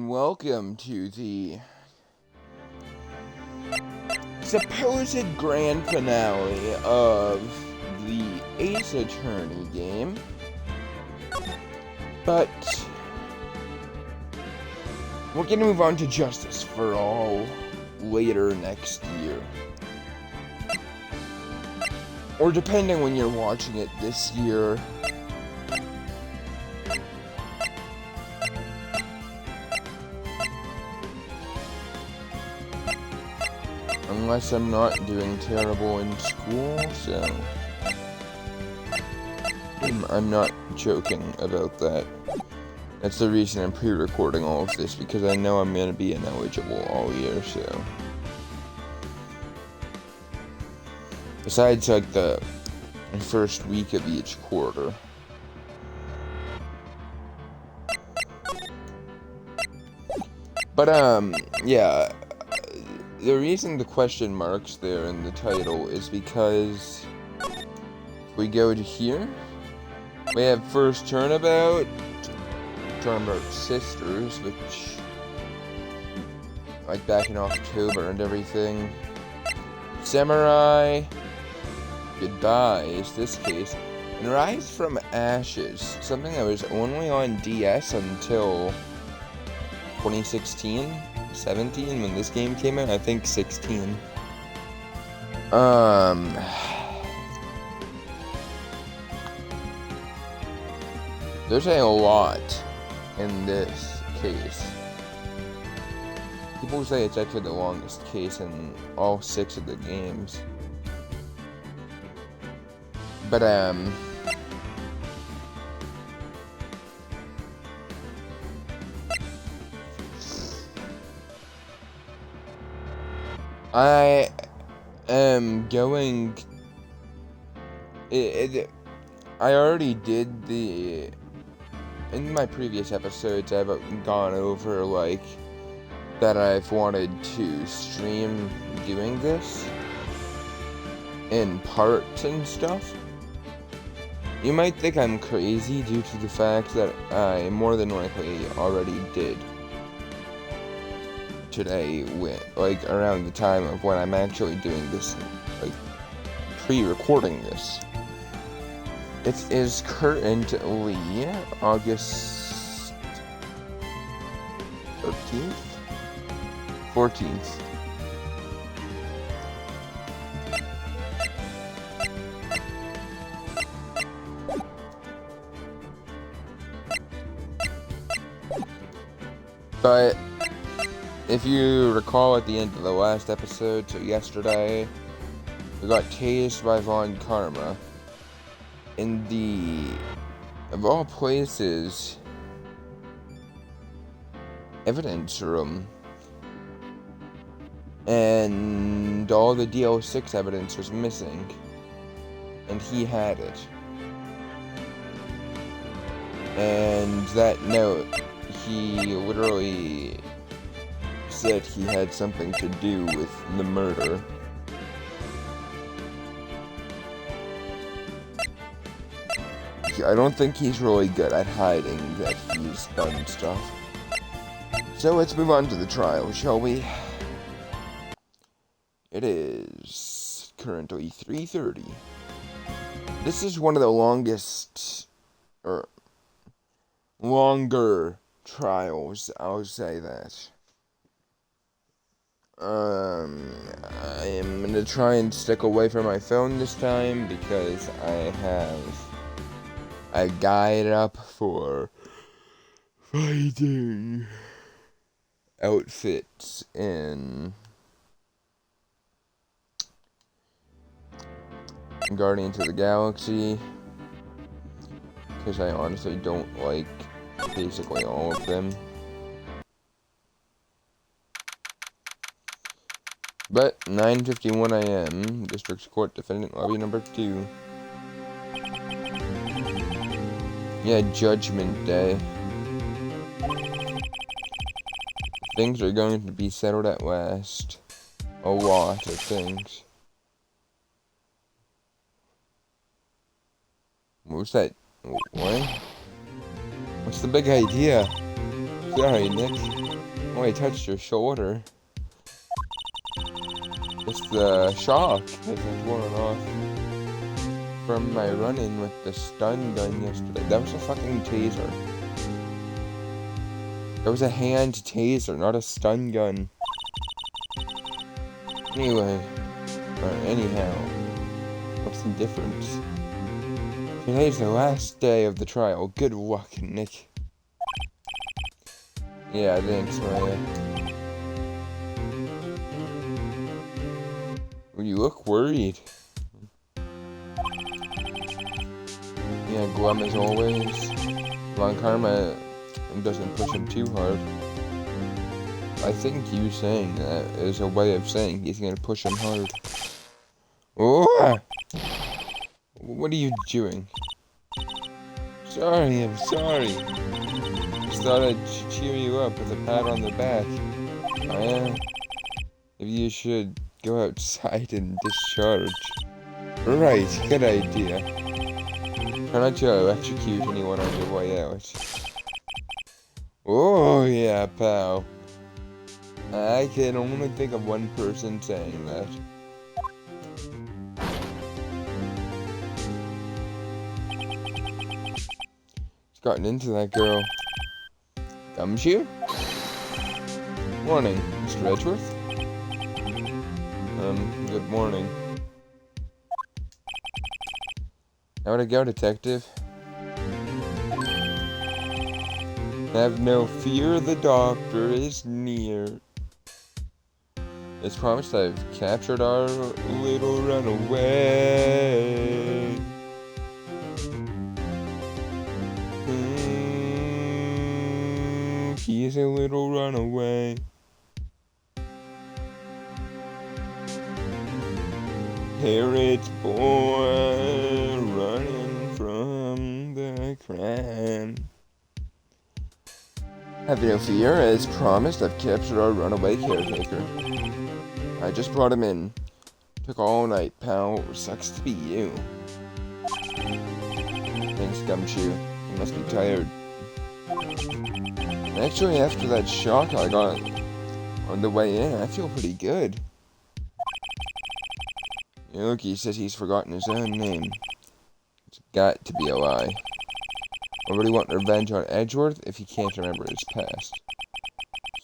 and welcome to the supposed grand finale of the Ace Attorney game, but we're gonna move on to Justice for All later next year. Or depending when you're watching it this year. Unless I'm not doing terrible in school, so I'm not joking about that. That's the reason I'm pre-recording all of this, because I know I'm going to be ineligible all year, so. Besides, like, the first week of each quarter. But, yeah. The reason the question mark's there in the title is because if we go to here, we have first Turnabout Sisters, which, like, back in October and everything. Samurai Goodbye is this case, and Rise from Ashes, something that was only on DS until 2016, 17 when this game came out. I think 16. There's a lot in this case. People say it's actually the longest case in all 6 of the games. But, I am going... I already did the... In my previous episodes, I've gone over, like, that I've wanted to stream doing this in parts and stuff. You might think I'm crazy due to the fact that I more than likely already did today, like, around the time of when I'm actually doing this, like, pre-recording this. It is currently August 13th? 14th. But if you recall at the end of the last episode, so yesterday, we got tased by Von Karma in the, of all places, evidence room. And all the DL6 evidence was missing. And he had it. And that note, he literally said he had something to do with the murder. I don't think he's really good at hiding that he's done stuff. So let's move on to the trial, shall we? It is currently 3:30. This is one of the longest, or longer trials, I'll say that. I am gonna try and stick away from my phone this time because I have a guide up for finding outfits in Guardians of the Galaxy, because I honestly don't like basically all of them. But 9:51 a.m. District Court Defendant Lobby number 2. Yeah, Judgment Day. Things are going to be settled at last. A lot of things. What's that? What? What's the big idea? Sorry, Nick. Oh, I touched your shoulder. It's the shock that has worn off from my run-in with the stun gun yesterday. That was a fucking taser. That was a hand taser, not a stun gun. Anyway, or anyhow, what's the difference? Today's the last day of the trial. Good luck, Nick. Yeah, thanks, Maya. You look worried. Yeah, glum as always. Von Karma doesn't push him too hard. I think you saying that is a way of saying he's gonna push him hard. Oh! What are you doing? Sorry, I'm sorry. Just thought I'd cheer you up with a pat on the back. Maybe you should go outside and discharge. Right, good idea. Try not to electrocute anyone on your way out. Oh yeah, pal. I can only think of one person saying that. He's gotten into that girl. Gumshoe? Morning, Mr. Edgeworth. Good morning. How'd it go, detective? Have no fear, the doctor is near. As promised, I've captured our little runaway. He's a little runaway. Harriet's boy running from the crime. Have no fear, as promised, I've captured our runaway caretaker. I just brought him in. Took all night, pal. Sucks to be you. Thanks, Gumshoe. You must be tired. Actually, after that shock I got on the way in, I feel pretty good. Look, he says he's forgotten his own name. It's got to be a lie. Already want revenge on Edgeworth if he can't remember his past.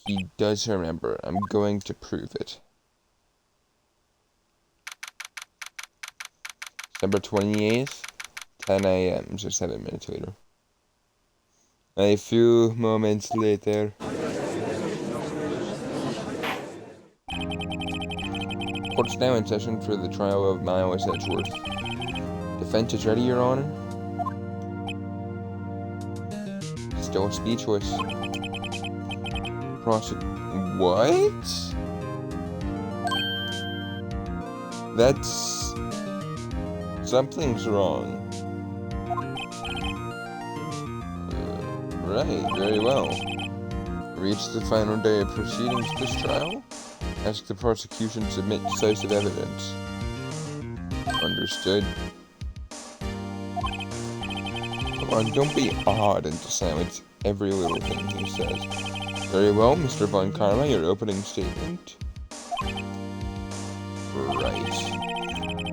He does remember. I'm going to prove it. December 28th, 10 a.m., so 7 minutes later. A few moments later. Court's now in session for the trial of Miles Edgeworth. Defense is ready, Your Honor. Still speechless. What? That's... Something's wrong. Right, very well. Reached the final day of proceedings of this trial. Ask the prosecution submit decisive evidence. Understood. Come on, don't be odd and silence every little thing he says. Very well, Mr. Von Karma, your opening statement. Right.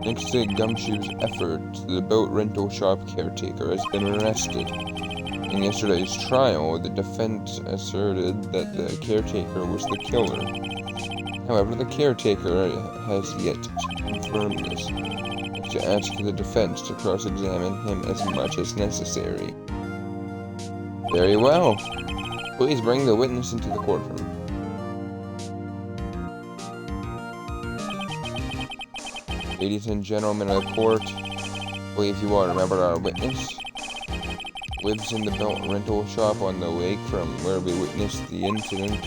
Thanks to Gumshoe's efforts, the boat rental shop caretaker has been arrested. In yesterday's trial, the defense asserted that the caretaker was the killer. However, the caretaker has yet to confirm this, to ask the defense to cross-examine him as much as necessary. Very well. Please bring the witness into the courtroom. Ladies and gentlemen of the court, I believe you all remember our witness. Lives in the boat rental shop on the lake from where we witnessed the incident.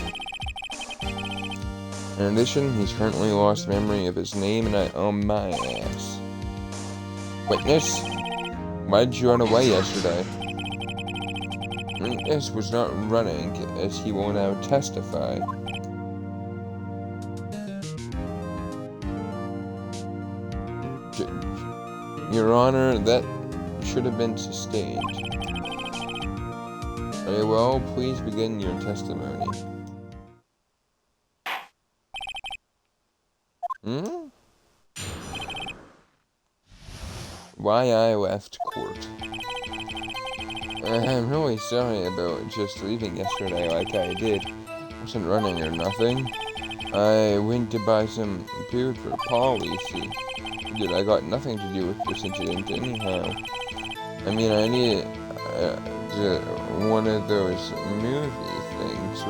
In addition, he's currently lost memory of his name and my ass. Witness, why did you run away yesterday? Witness was not running, as he will now testify. Your Honor, that should have been sustained. Very well, please begin your testimony. Why I left court. I'm really sorry about just leaving yesterday like I did. Wasn't running or nothing. I went to buy some food for policy. Dude, I got nothing to do with this incident anyhow. I mean, I need one of those movie things,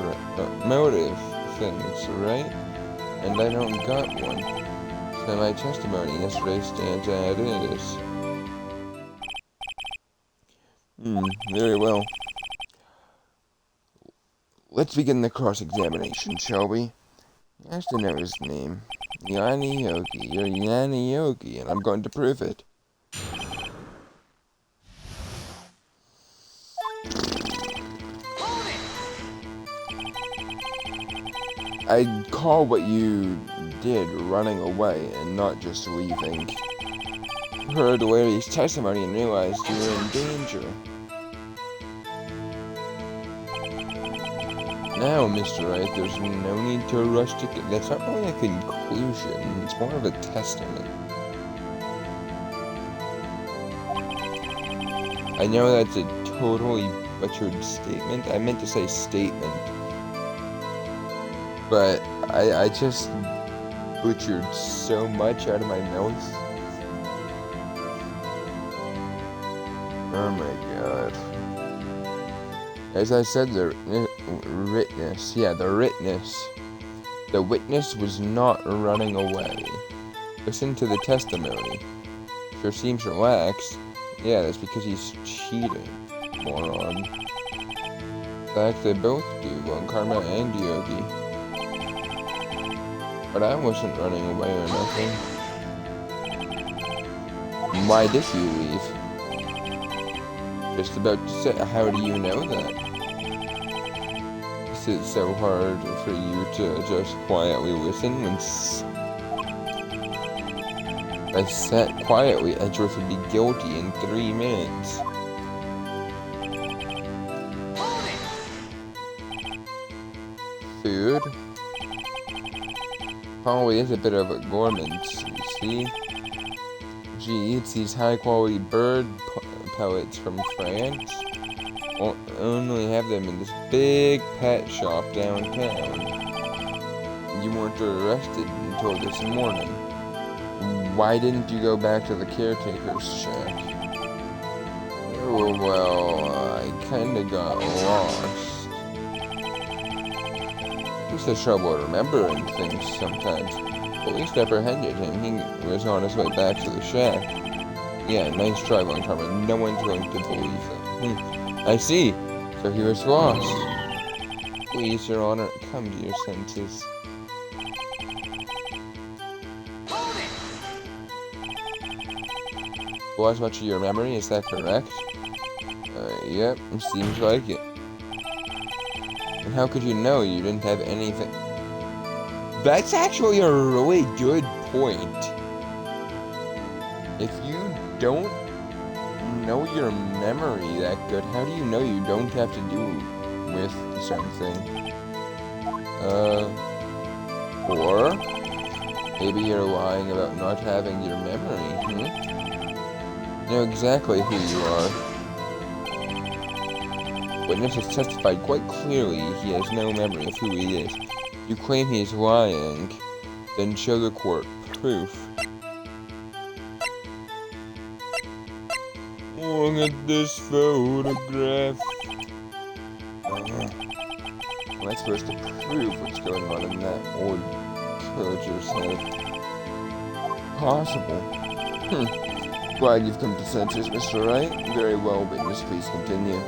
motive things, right? And I don't got one. So my testimony yesterday stands as it is. Very well. Let's begin the cross-examination, shall we? He has to know his name. Yanni Yogi. You're Yanni Yogi, and I'm going to prove it. I'd call what you did running away and not just leaving. You heard Larry's testimony and realized you were in danger. Now, Mr. Wright, there's no need to rush to... That's not really a conclusion. It's more of a testament. I know that's a totally butchered statement. I meant to say statement. But I just butchered so much out of my mouth. Oh my god. As I said, the witness was not running away. Listen to the testimony. Sure seems relaxed. Yeah, that's because he's cheating, moron. In fact, they both do, on Karma and Yogi. But I wasn't running away or nothing. Why did you leave? Just about to say, how do you know that? Is it so hard for you to just quietly listen when I sat quietly? Edgeworth would be guilty in 3 minutes. Food? Polly is a bit of a gourmand, you see? She eats these high-quality bird pellets from France. Only have them in this big pet shop downtown. You weren't arrested until this morning. Why didn't you go back to the caretaker's shack? Oh, well, I kinda got lost. It's the trouble remembering things sometimes. Police apprehended him. He was on his way back to the shack. Yeah, nice try, Von Carmen. No one's going to believe that. I see. So he was lost. Please, Your Honor, come to your senses. Lost much of your memory, is that correct? Yep, seems like it. And how could you know you didn't have anything? That's actually a really good point. If you don't know your memory that good, how do you know you don't have to do with something? Or maybe you're lying about not having your memory, You know exactly who you are. Witness has testified quite clearly he has no memory of who he is. You claim he is lying, then show the court proof. Look at this photograph. Well, that's supposed to prove what's going on in that old villager's head. Possible. Glad you've come to senses, Mr. Wright. Very well, witness. Please continue.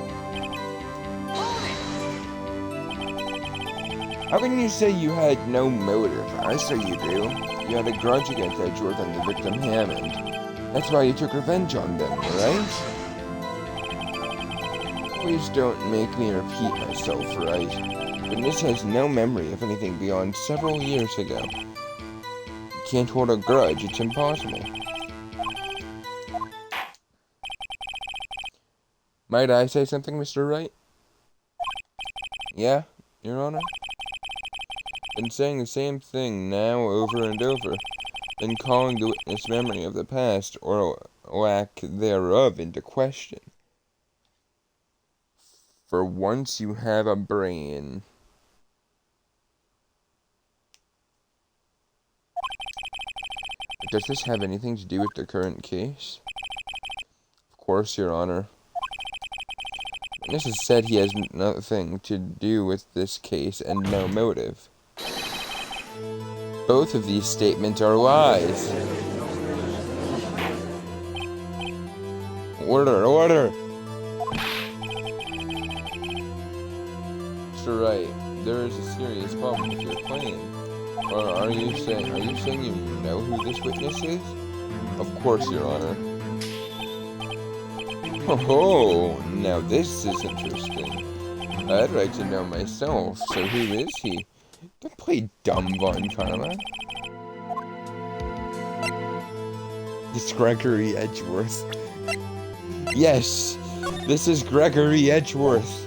How can you say you had no motive? I say you do. You had a grudge against Edgeworth and the victim Hammond. That's why you took revenge on them, right? Please don't make me repeat myself, Wright. Witness has no memory of anything beyond several years ago. You can't hold a grudge, it's impossible. Might I say something, Mr. Wright? Yeah, Your Honor? Been saying the same thing now over and over, been calling the witness' memory of the past, or lack thereof, into question. For once you have a brain. Does this have anything to do with the current case? Of course, Your Honor. Witness has said he has nothing to do with this case and no motive. Both of these statements are lies. Order, order! Mr. Wright, there is a serious problem with your claim. Or are you saying you know who this witness is? Of course, Your Honor. Oh, now this is interesting. I'd like to know myself, so who is he? Don't play dumb, Von Karma. It's Gregory Edgeworth. Yes, this is Gregory Edgeworth.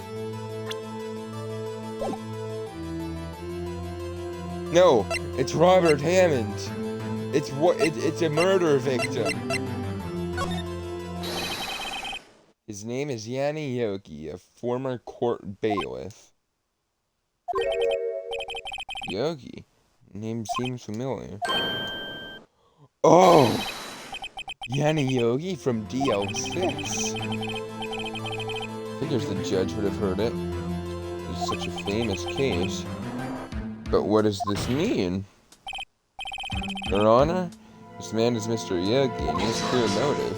No, it's Robert Hammond. It's a murder victim. His name is Yanni Yogi, a former court bailiff. Yogi? Name seems familiar. Oh! Yanni Yogi from DL6. Figures the judge would have heard it. It's such a famous case. But what does this mean? Your Honor, this man is Mr. Yogi, and he has clear motive.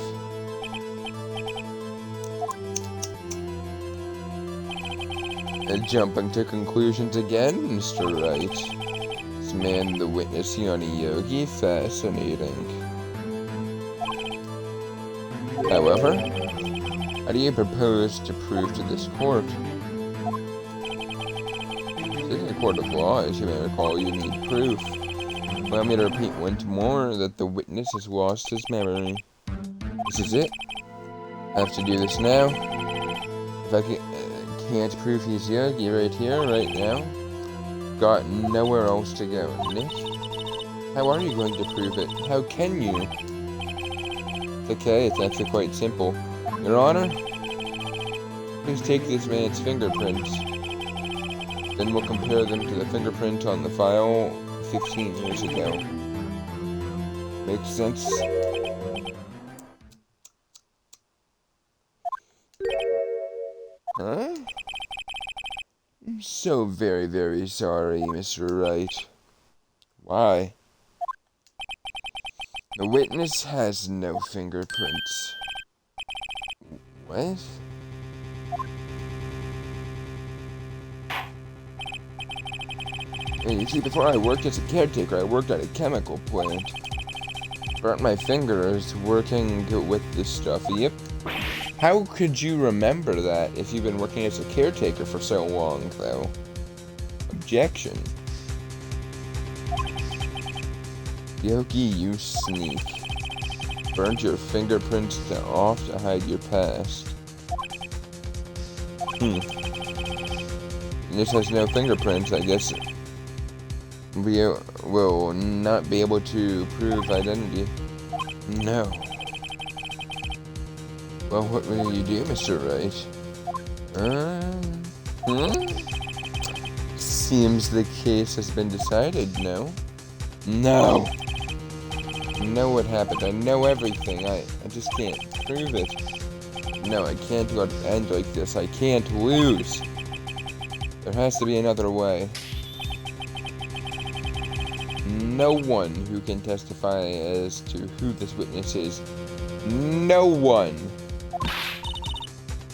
Jumping to conclusions again, Mr. Wright. This man, the witness, Yanni Yogi, fascinating. However, how do you propose to prove to this court? This is a court of law, as you may recall, you need proof. Allow me to repeat once more that the witness has lost his memory. This is it. I have to do this now. If I can't prove he's Yogi right here, right now, got nowhere else to go, Nick. How are you going to prove it? How can you? It's okay, it's actually quite simple. Your Honor, please take this man's fingerprints. Then we'll compare them to the fingerprint on the file 15 years ago. Makes sense? Huh? I'm so very, very sorry, Mr. Wright. Why? The witness has no fingerprints. What? You see, before I worked as a caretaker, I worked at a chemical plant. Burnt my fingers working with this stuff. Yep. How could you remember that if you've been working as a caretaker for so long, though? Objection. Yogi, you sneak. Burned your fingerprints off to hide your past. This has no fingerprints, I guess. We will not be able to prove identity. No. Well, what will you do, Mr. Wright? Seems the case has been decided, no? No! I know what happened. I know everything. I just can't prove it. No, I can't let it end like this. I can't lose. There has to be another way. No one who can testify as to who this witness is. No one!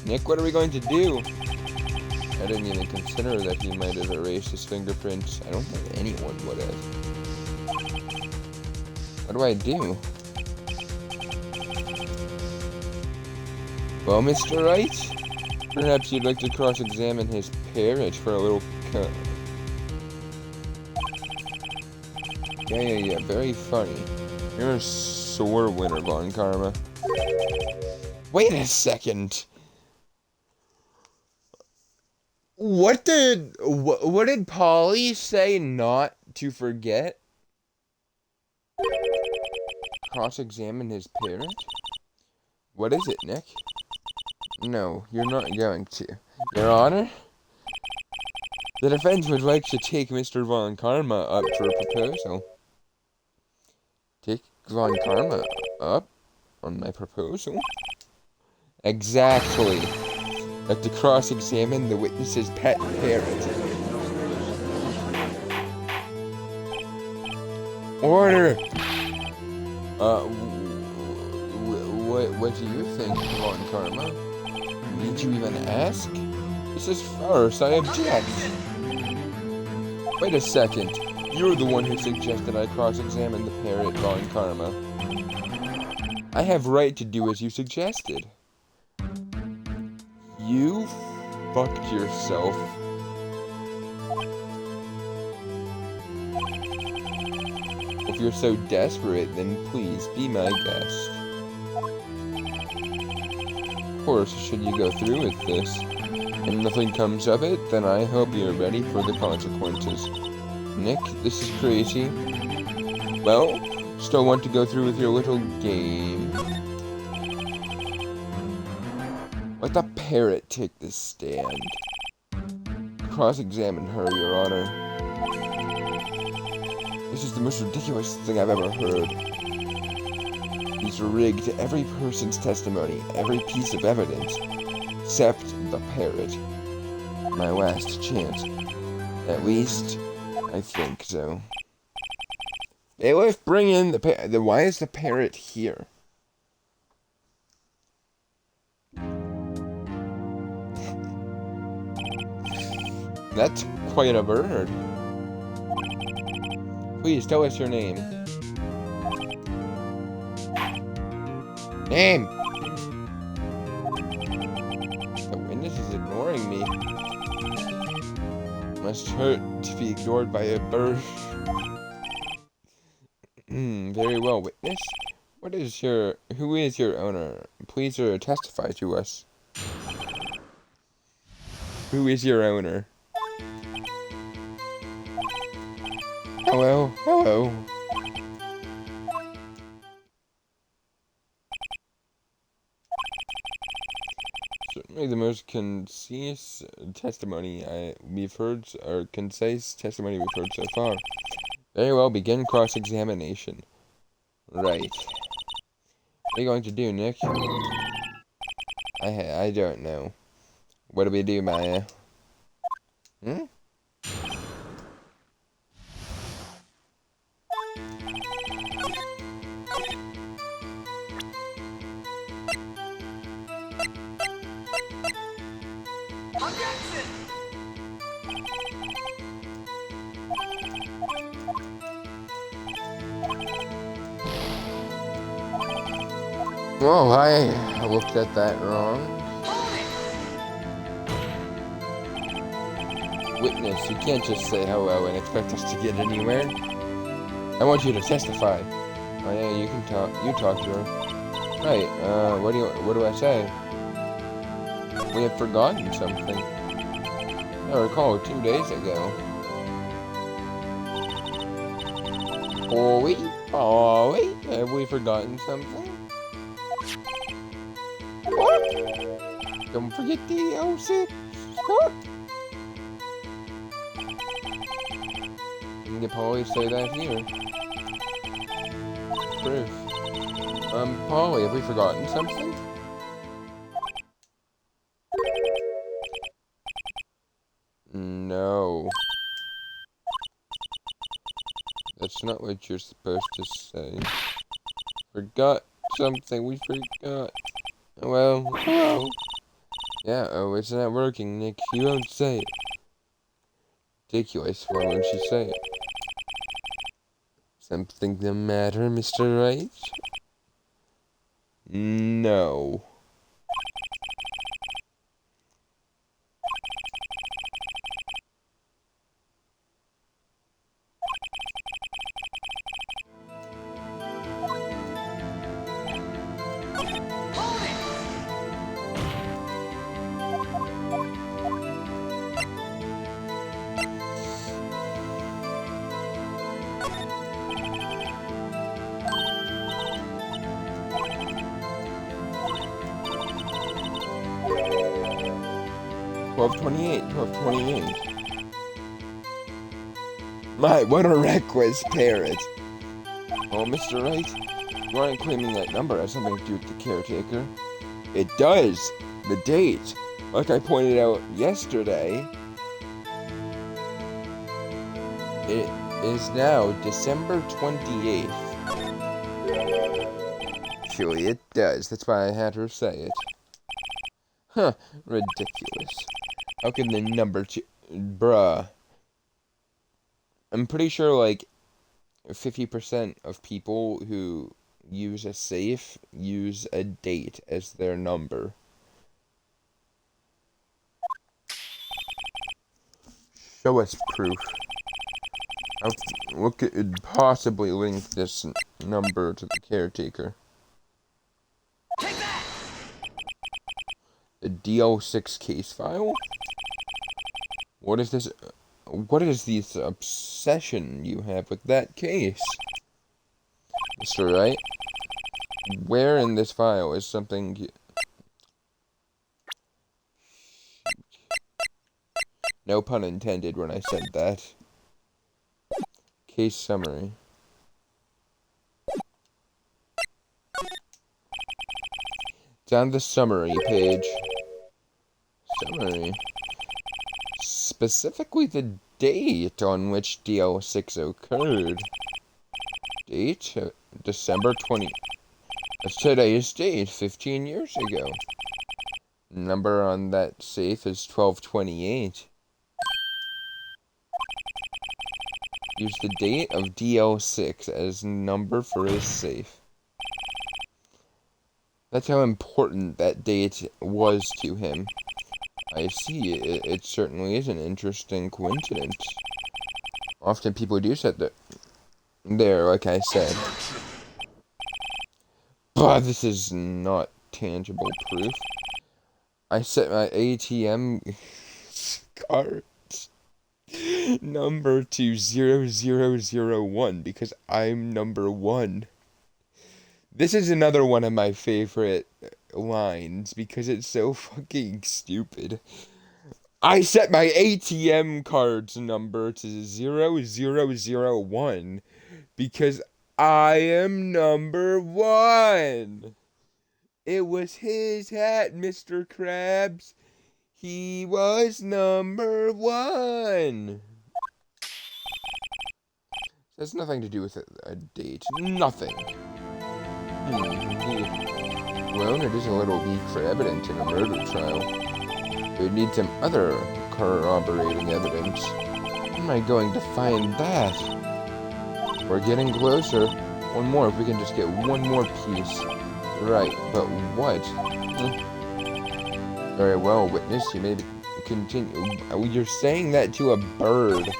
Nick, what are we going to do? I didn't even consider that he might have erased his fingerprints. I don't think anyone would have. What do I do? Well, Mr. Wright? Perhaps you'd like to cross-examine his parrot for a little Yeah, very funny. You're a sore winner, Von Karma. Wait a second! What did Polly say not to forget? Cross-examine his parent? What is it, Nick? No, you're not going to. Your Honor? The defense would like to take Mr. Von Karma up for a proposal. Take Von Karma up on my proposal? Exactly. Like to cross-examine the witness's pet parrot. Order! What do you think, Von Karma? Need you even ask? This is farce, I object. Wait a second. You're the one who suggested I cross-examine the parrot, Von Karma. I have right to do as you suggested. You fucked yourself. If you're so desperate, then please be my guest. Of course, should you go through with this, and nothing comes of it, then I hope you're ready for the consequences. Nick, this is crazy. Well, still want to go through with your little game? Let the parrot take the stand. Cross-examine her, Your Honor. This is the most ridiculous thing I've ever heard. He's rigged every person's testimony, every piece of evidence, except the parrot. My last chance. At least, I think so. Bailiff, bring in the parrot. Why is the parrot here? That's quite a bird. Please tell us your name. Name! The witness is ignoring me. Must hurt to be ignored by a bird. Very well, witness. Who is your owner? Please testify to us. Who is your owner? Hello, hello. Certainly the most concise testimony we've heard so far. Very well, begin cross-examination. Right. What are you going to do, Nick? I don't know. What do we do, Maya? Oh, I looked at that wrong. Witness, you can't just say hello and expect us to get anywhere. I want you to testify. Oh yeah, you can talk. You talk to her. Right. What do I say? We have forgotten something. I recall 2 days ago. Polly, have we forgotten something? What? Don't forget the old sip. What? Didn't Polly say that here? Proof. Polly, have we forgotten something? No. That's not what you're supposed to say. Forgot something, we forgot. Well, hello. Yeah, it's not working, Nick. You won't say it. Ridiculous, why won't you say it? Something the matter, Mr. Wright? No. 12/28, 12/28. My, what a reckless parrot. Oh, Mr. Wright, you aren't claiming that number has something to do with the caretaker. It does. The date. Like I pointed out yesterday, it is now December 28th. Surely it does. That's why I had her say it. Huh. Ridiculous. How can the number bruh. I'm pretty sure, like, 50% of people who use a safe use a date as their number. Show us proof. What could possibly link this number to the caretaker? The DL6 case file? What is this? What is this obsession you have with that case? Mr. Wright? Where in this file is something... No pun intended when I said that. Case summary. It's on the summary page. Summary. Specifically the date on which DL6 occurred. Date? December 20. That's today's date, 15 years ago. Number on that safe is 12/28. Use the date of DL6 as number for his safe. That's how important that date was to him. I see. It certainly is an interesting coincidence. Often people do set that there, like I said. But this is not tangible proof. I set my ATM card number to 0001 because I'm number 1. This is another one of my favorite lines because it's so fucking stupid. I set my ATM card's number to 0001 because I am number 1. It was his hat, Mr. Krabs. He was number 1. It has nothing to do with a date. Nothing. Indeed. Well, it is a little weak for evidence in a murder trial. We would need some other corroborating evidence. How am I going to find that? We're getting closer. One more, if we can just get one more piece. Right, but what? Very well, witness, you may continue. You're saying that to a bird.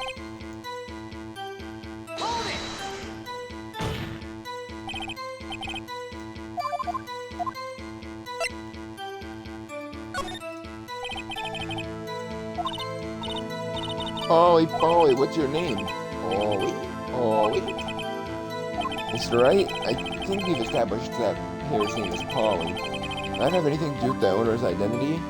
Polly, what's your name? Polly. Mr. Wright, I think we've established that Harry's name is Polly. Does that have anything to do with the owner's identity?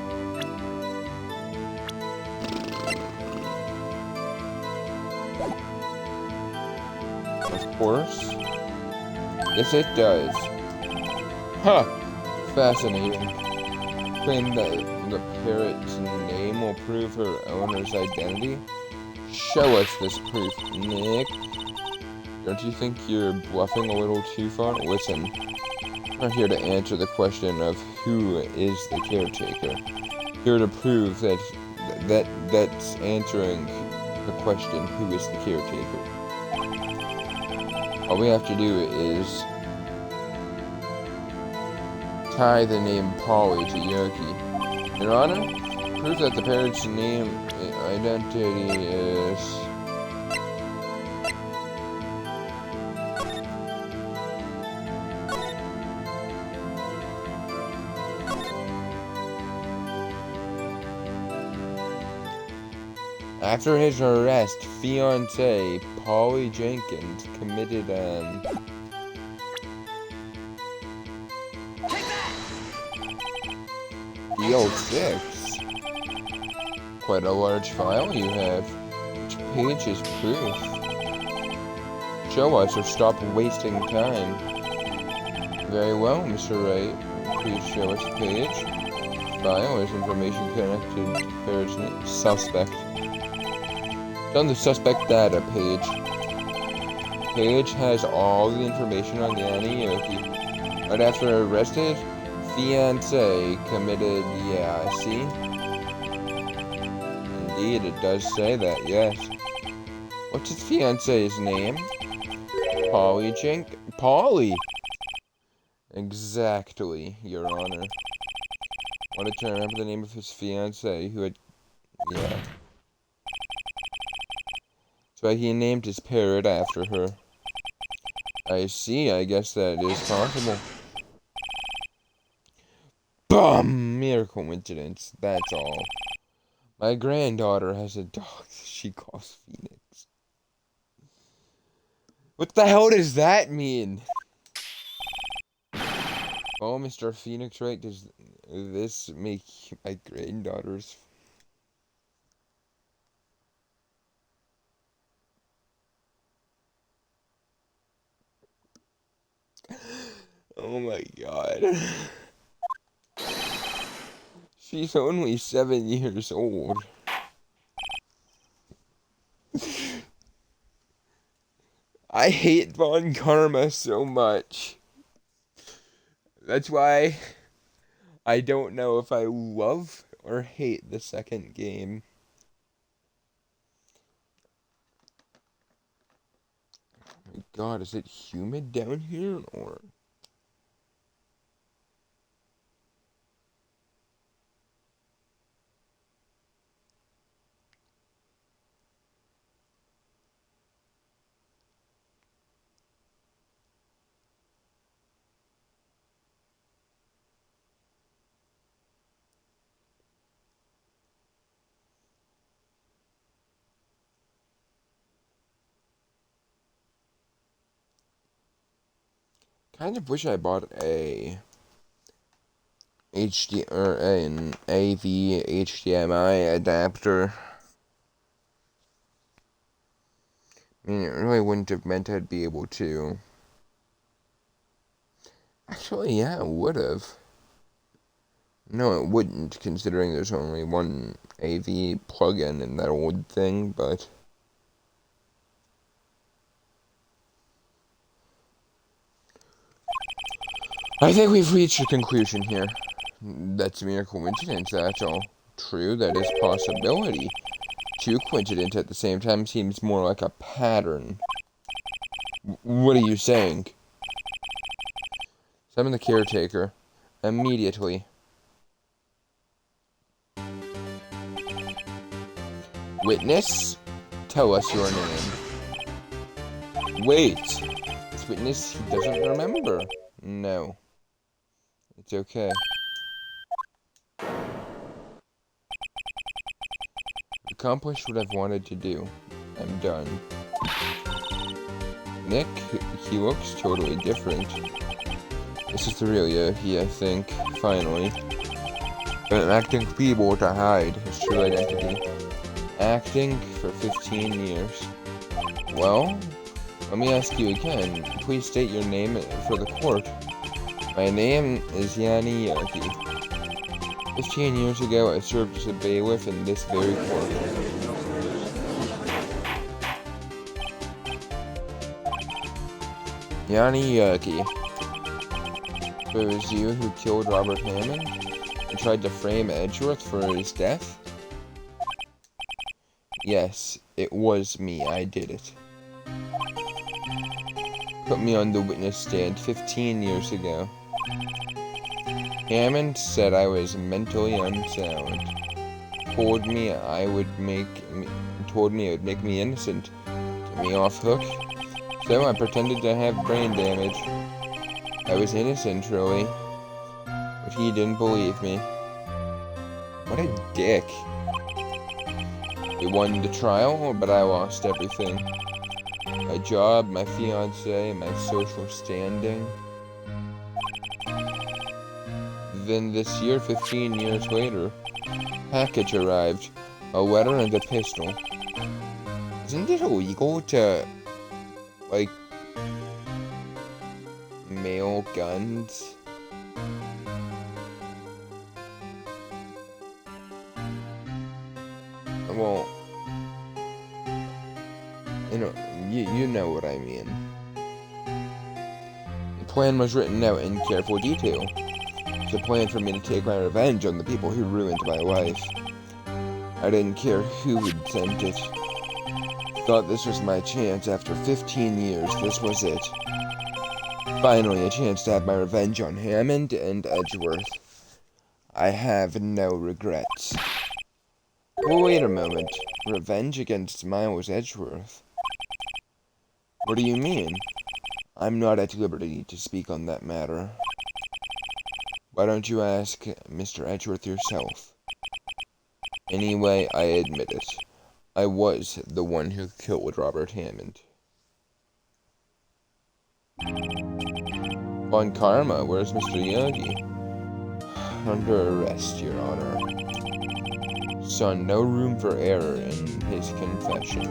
Of course. Yes, it does. Huh. Fascinating. Claim that the parrot's name will prove her owner's identity? Show us this proof, Nick. Don't you think you're bluffing a little too far? Listen, I'm not here to answer the question of who is the caretaker. Here to prove that's answering the question, who is the caretaker. All we have to do is tie the name Polly to Yoki. Your Honor, prove that the parent's name identity is... After his arrest, fiancée Polly Jenkins committed DL6. Quite a large file you have. Which page is proof? Show us or stop wasting time. Very well, Mr. Wright. Please show us the page. File is information connected to person suspect. It's on the suspect data page. Page has all the information on Yanni Yoki. Right after arrested, fiancé committed, yeah, see? Indeed, it does say that, yes. What's his fiancé's name? Polly Polly! Exactly, Your Honor. Wanted to remember the name of his fiancée who had, yeah. That's why he named his parrot after her. I see, I guess that is possible. Bum! Mere coincidence, that's all. My granddaughter has a dog she calls Phoenix. What the hell does that mean? Oh, Mr. Phoenix, right? Does this make my granddaughter's... Oh my god. She's only 7 years old. I hate Von Karma so much. That's why I don't know if I love or hate the second game. Oh my god, is it humid down here or... Kind of wish I bought a an AV HDMI adapter. I mean, it really wouldn't have meant I'd be able to. Actually, yeah, it would have. No, it wouldn't, considering there's only one AV plug-in in that old thing, but... I think we've reached a conclusion here. That's mere coincidence, that's all. True, that is possibility. Two coincidence at the same time seems more like a pattern. What are you saying? Summon the caretaker. Immediately. Witness? Tell us your name. Wait. This witness, he doesn't remember. No. It's okay. Accomplished what I've wanted to do. I'm done. Nick, he looks totally different. This is the real Yoki, I think. Finally. But I'm acting feeble to hide his true identity. Acting for 15 years. Well, let me ask you again. Please state your name for the court. My name is Yanni Yoki. 15 years ago, I served as a bailiff in this very court. Yanni Yoki. So it was you who killed Robert Hammond and tried to frame Edgeworth for his death? Yes, it was me. I did it. Put me on the witness stand 15 years ago. Hammond said I was mentally unsound. Told me it would make me innocent. Get me off hook. So I pretended to have brain damage. I was innocent, really. But he didn't believe me. What a dick. We won the trial, but I lost everything. My job, my fiancé, my social standing. Then this year, 15 years later, package arrived. A letter and a pistol. Isn't it illegal to, like, mail guns? Well, you know what I mean. The plan was written out in careful detail. It's a plan for me to take my revenge on the people who ruined my life. I didn't care who had sent it. Thought this was my chance. After 15 years, this was it. Finally, a chance to have my revenge on Hammond and Edgeworth. I have no regrets. Well, wait a moment. Revenge against Miles Edgeworth? What do you mean? I'm not at liberty to speak on that matter. Why don't you ask Mr. Edgeworth yourself? Anyway, I admit it. I was the one who killed Robert Hammond. Von Karma, where's Mr. Yogi? Under arrest, Your Honor. Son, no room for error in his confession.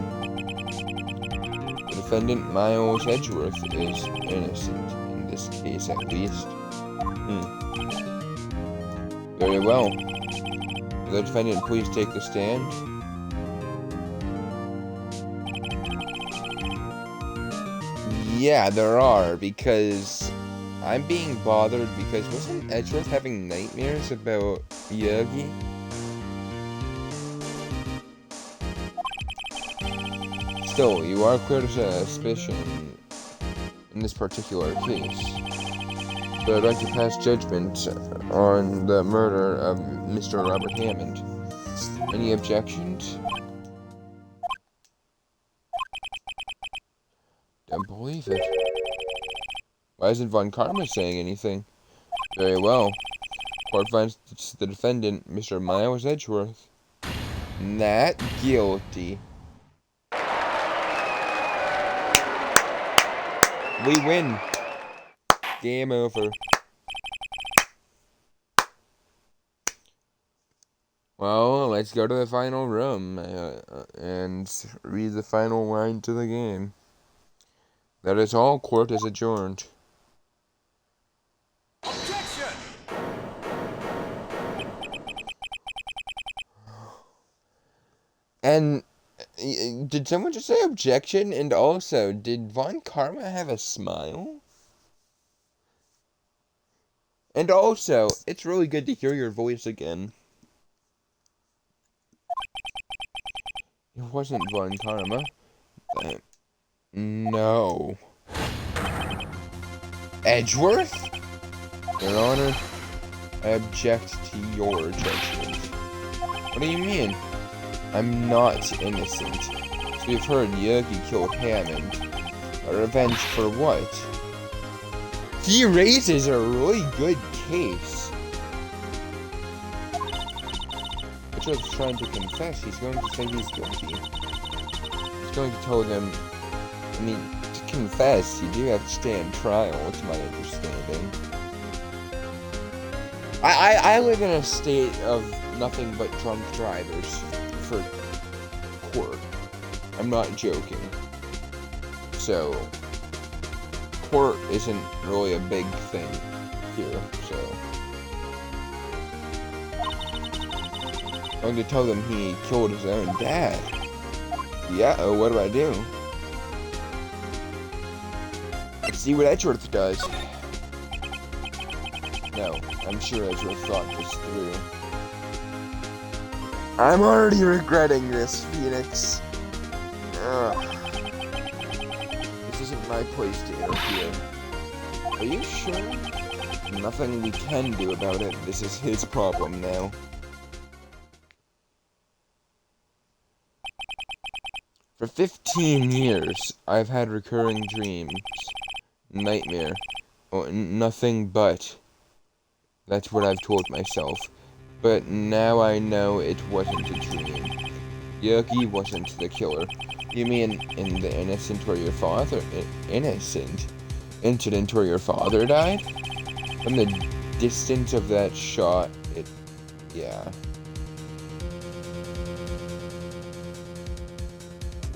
The defendant, Miles Edgeworth, is innocent, in this case at least. Very well. Will the defendant please take the stand? Yeah, there are, because I'm being bothered because wasn't Edgeworth having nightmares about Yogi? Still, you are clear to suspicion in this particular case. But I'd like to pass judgment on the murder of Mr. Robert Hammond. Any objections? Don't believe it. Why isn't Von Karma saying anything? Very well. Court finds the defendant, Mr. Miles Edgeworth, not guilty. We win. Game over. Well, let's go to the final room and read the final line to the game. That is all. Court is adjourned. Objection! And did someone just say objection? And also, did Von Karma have a smile? And also, it's really good to hear your voice again. It wasn't Von Karma. No. Edgeworth? Your Honor, I object to your judgment. What do you mean? I'm not innocent. So you've heard Yogi killed Hammond. A revenge for what? He raises a really good case. Edgeworth's trying to confess. He's going to say he's guilty. He's going to tell them, I mean, to confess, you do have to stand trial, to my understanding. I live in a state of nothing but drunk drivers for court. I'm not joking. So, court isn't really a big thing here, so. I'm going to tell them he killed his own dad. Yeah, what do I do? Let's see what Edgeworth does. No, I'm sure Edgeworth thought this through. I'm already regretting this, Phoenix. Ugh. This isn't my place to interfere. Are you sure? Nothing we can do about it. This is his problem now. For 15 years, I've had recurring dreams. Nightmare. Oh, nothing but. That's what I've told myself. But now I know it wasn't a dream. Yogi wasn't the killer. You mean in the innocent where your father... innocent? Incident where your father died? From the distance of that shot, yeah.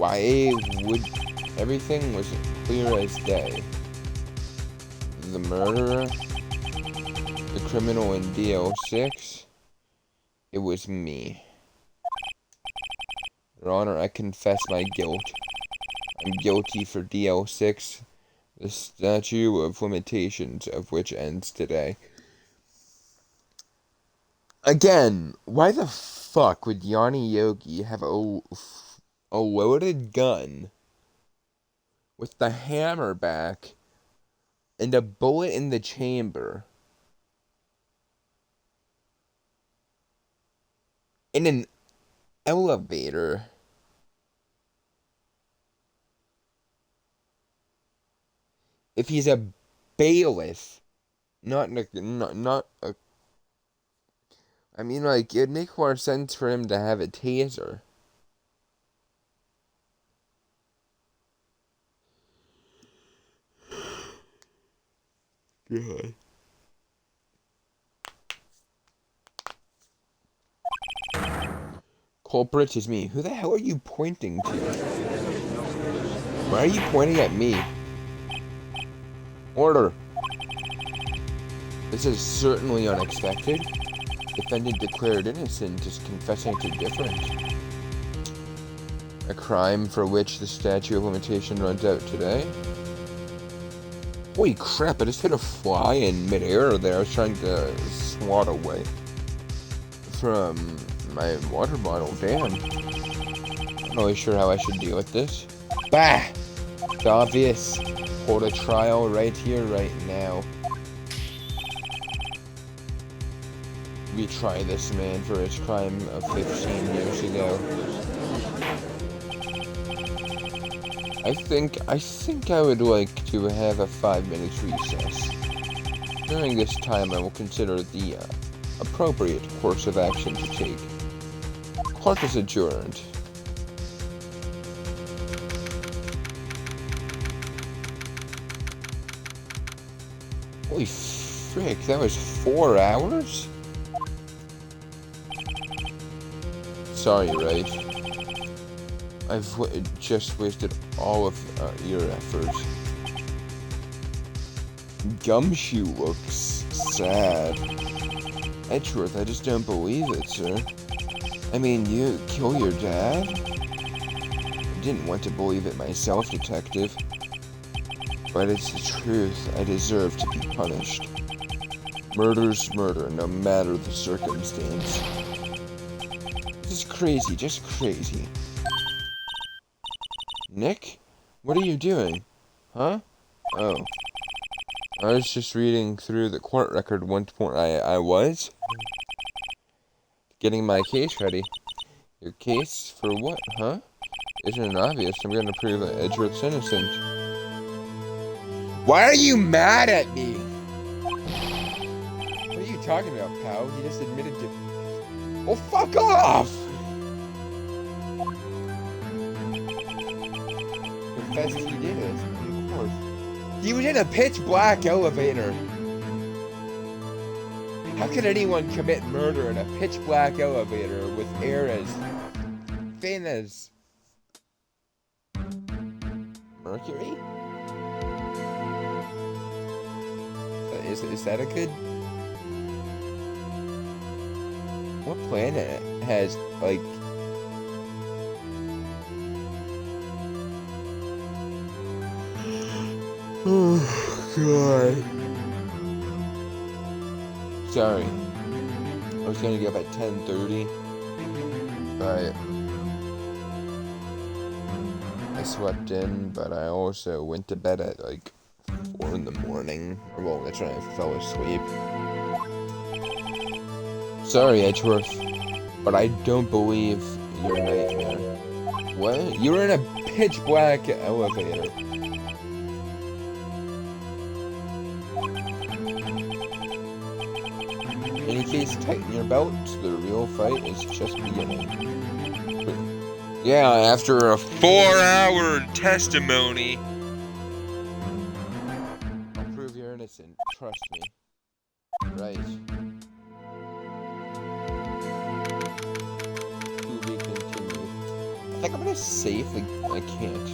Why would... Everything was clear as day. The murderer, the criminal in DL6, it was me. Your Honor, I confess my guilt. I'm guilty for DL6, the statute of limitations of which ends today. Again, why the fuck would Yanni Yogi have a loaded gun with the hammer back and a bullet in the chamber in an elevator? If he's a bailiff, not a... I mean, like, it'd make more sense for him to have a taser. God. Culprit is me. Who the hell are you pointing to? Why are you pointing at me? Order. This is certainly unexpected. Defendant declared innocent is confessing to different. A crime for which the statute of limitation runs out today. Holy crap, I just hit a fly in midair there. I was trying to swat away from my water bottle. Damn. Not really sure how I should deal with this. Bah! It's obvious. Hold a trial right here, right now. We try this man for his crime of 15 years ago. I think I would like to have a 5-minute recess. During this time, I will consider the appropriate course of action to take. Court is adjourned. Holy frick, that was 4 hours? Sorry, Wright. I've just wasted all of your effort. Gumshoe looks sad. Edgeworth, I just don't believe it, sir. I mean, you kill your dad? I didn't want to believe it myself, detective. But it's the truth. I deserve to be punished. Murder's murder, no matter the circumstance. This is crazy, just crazy. Nick? What are you doing? Huh? Oh. I was just reading through the court record once more. I was? Getting my case ready. Your case? For what, huh? Isn't it obvious? I'm gonna prove that Edgeworth's innocent. Why are you mad at me? What are you talking about, pal? You just admitted to... Oh, fuck off! Confessed he did it, of course. He was in a pitch-black elevator. How could anyone commit murder in a pitch-black elevator with air as thin as... mercury? Is that a good... What planet has, like... Oh, God. Sorry. I was gonna get up at 10:30, but I slept in, but I also went to bed at, like, 4 in the morning. Or, well, that's when I fell asleep. Sorry, Edgeworth, but I don't believe your nightmare. What? You were in a pitch-black elevator. In any case, tighten your belt. The real fight is just beginning. Yeah, after a 4-hour testimony. I'll prove you're innocent. Trust me. Right. To be continued. think I'm gonna save the... I can't.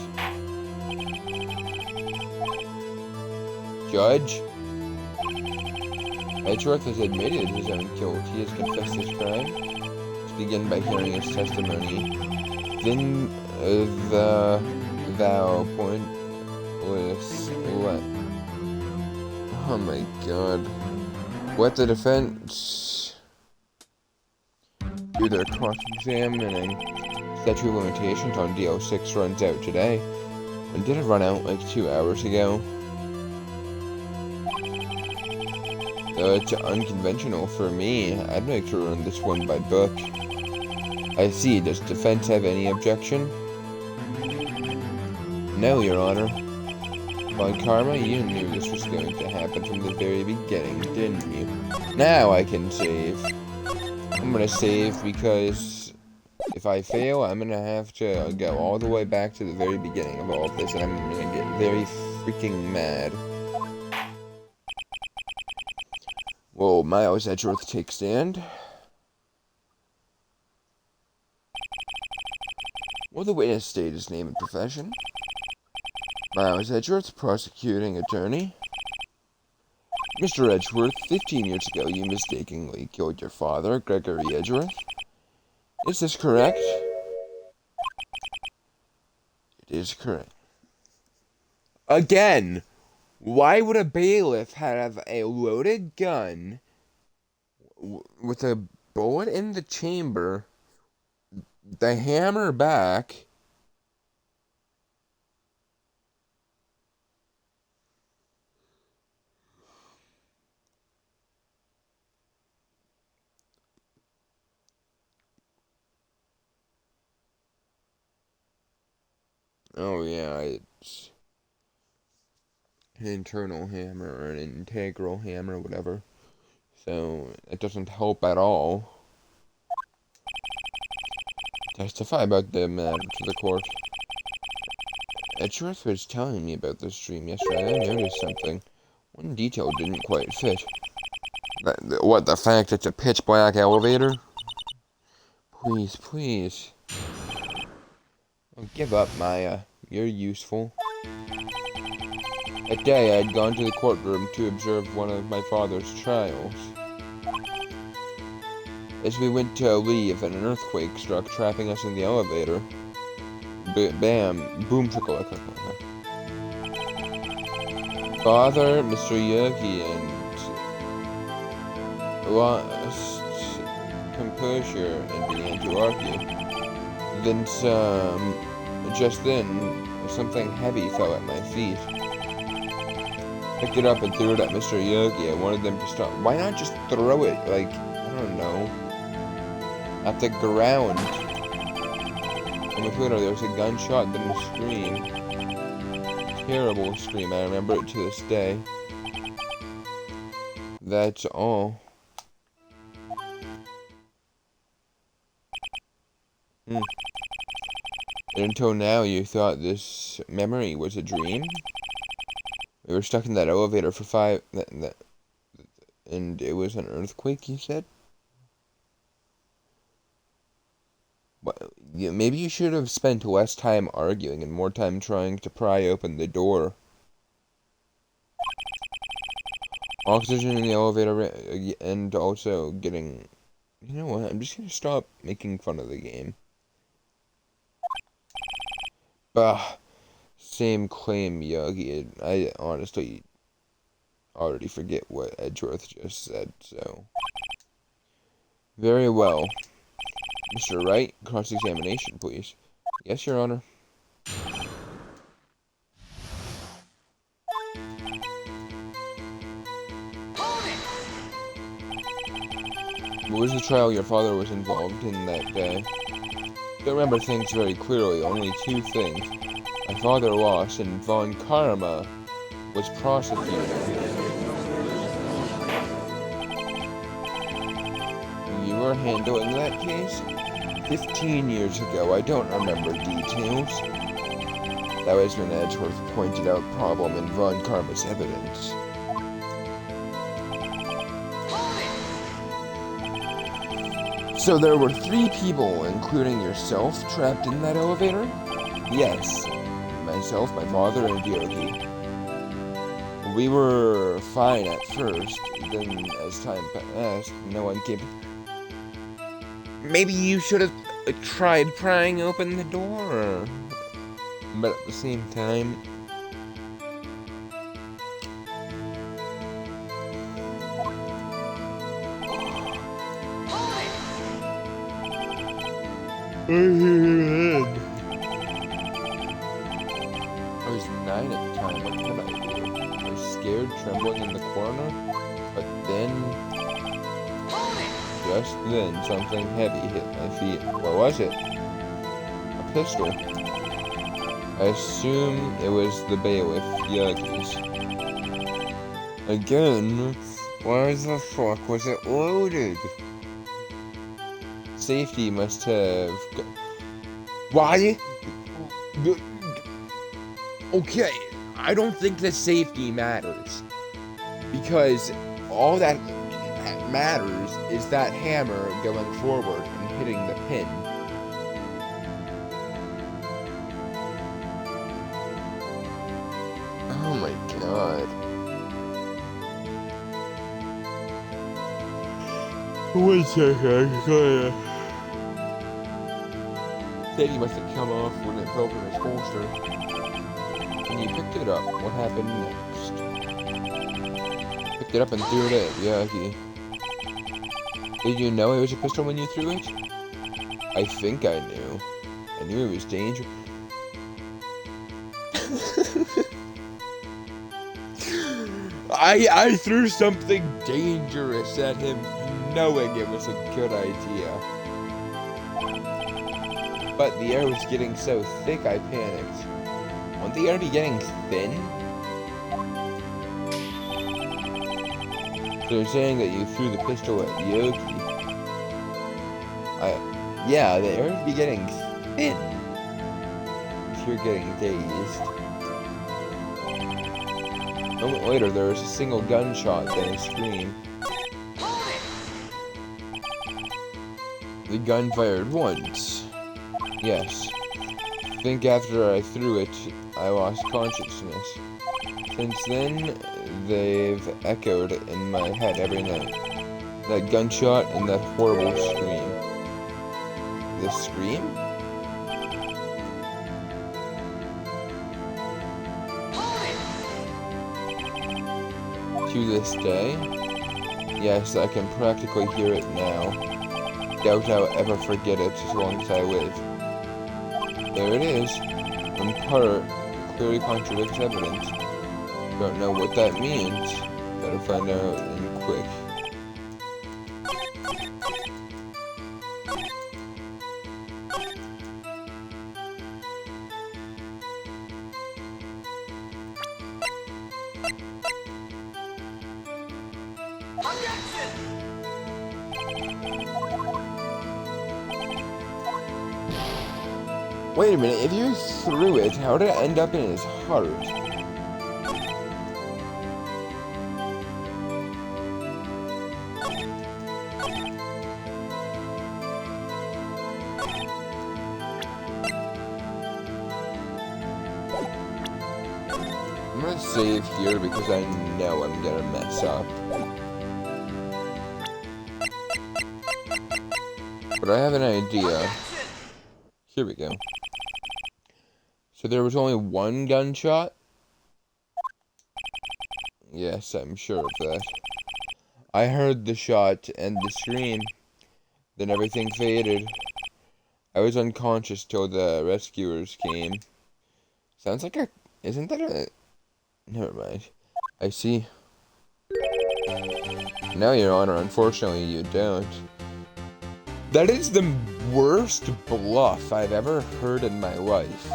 Judge? Edgeworth has admitted his own guilt. He has confessed his crime. Let's begin by hearing his testimony. Then the thou pointless let... Oh my god. Let the defense do their cross-examining. Statute of limitations on DL6 runs out today. And did it run out like 2 hours ago? It's unconventional for me. I'd like to run this one by book. I see. Does defense have any objection? No, Your Honor. Von Karma, you knew this was going to happen from the very beginning, didn't you? Now I can save. I'm gonna save because if I fail, I'm gonna have to go all the way back to the very beginning of all of this, and I'm gonna get very freaking mad. Well, Miles Edgeworth, take stand. Will the witness state his name and profession? Miles Edgeworth, prosecuting attorney. Mr. Edgeworth, 15 years ago you mistakenly killed your father, Gregory Edgeworth. Is this correct? It is correct. Again! Why would a bailiff have a loaded gun with a bullet in the chamber, the hammer back, oh yeah, it's an internal hammer or an integral hammer, whatever. So it doesn't help at all. Testify about the matter to the court. Edgeworth was telling me about this dream yesterday. I noticed something. One detail didn't quite fit. What, the fact it's a pitch black elevator? Please, please. Oh, give up, Maya. You're useful. That day, I had gone to the courtroom to observe one of my father's trials. As we went to leave, an earthquake struck, trapping us in the elevator. Bam, boom, chicka. Father, Mr. Yogi, and lost composure and began to argue. Then just then, something heavy fell at my feet. Picked it up and threw it at Mr. Yogi. I wanted them to stop. Why not just throw it, like, I don't know, at the ground? On the Twitter, there was a gunshot, then a scream. Terrible scream. I remember it to this day. That's all. And until now, you thought this memory was a dream? We were stuck in that elevator for 5... and it was an earthquake, you said? Well, maybe you should have spent less time arguing and more time trying to pry open the door. Oxygen in the elevator, and also getting... You know what, I'm just gonna stop making fun of the game. Bah. Same claim, Yogi. I honestly already forget what Edgeworth just said, so... Very well. Mr. Wright, cross-examination, please. Yes, Your Honor. What was the trial your father was involved in that day? Don't remember things very clearly, only 2 things. My father lost, and Von Karma was prosecuted. You were handling that case? 15 years ago, I don't remember details. That was when Edgeworth pointed out problem in Von Karma's evidence. So there were 3 people, including yourself, trapped in that elevator? Yes. Myself, my father, and Yogi. We were fine at first, then as time passed, no one came. Maybe you should have tried prying open the door. But at the same time, I was 9 at the time. What could I do? I was scared, trembling in the corner, but then, just then, something heavy hit my feet. What was it? A pistol. I assume it was the bailiff, Yogi's. Again, why the fuck was it loaded? Safety must have... Why? Okay, I don't think the safety matters. Because all that matters is that hammer going forward and hitting the pin. Oh my god. One second, Teddy must have come off when it fell from his holster. And you picked it up. What happened next? Picked it up and threw it at Yogi. Did you know it was a pistol when you threw it? I think I knew. I knew it was dangerous. I threw something dangerous at him, knowing it was a good idea. But the air was getting so thick, I panicked. Won't the air be getting thin? So you're saying that you threw the pistol at Yogi? Yeah, the air would be getting thin. If you're getting dazed. A moment later, there was a single gunshot, then a scream. The gun fired once. Yes. I think after I threw it, I lost consciousness. Since then, they've echoed in my head every night. That gunshot and that horrible scream. The scream? To this day? Yes, I can practically hear it now. Doubt I'll ever forget it as long as I live. There it is. In part, clearly contradicts evidence. Don't know what that means. Better find out and quick. Wait a minute, if you threw it, how did it end up in his heart? I'm gonna save here because I know I'm gonna mess up. But I have an idea. Here we go. So there was only one gunshot? Yes, I'm sure of that. I heard the shot and the scream. Then everything faded. I was unconscious till the rescuers came. Sounds like a... Isn't that a... Never mind. I see. No, Your Honor, unfortunately you don't. That is the worst bluff I've ever heard in my life.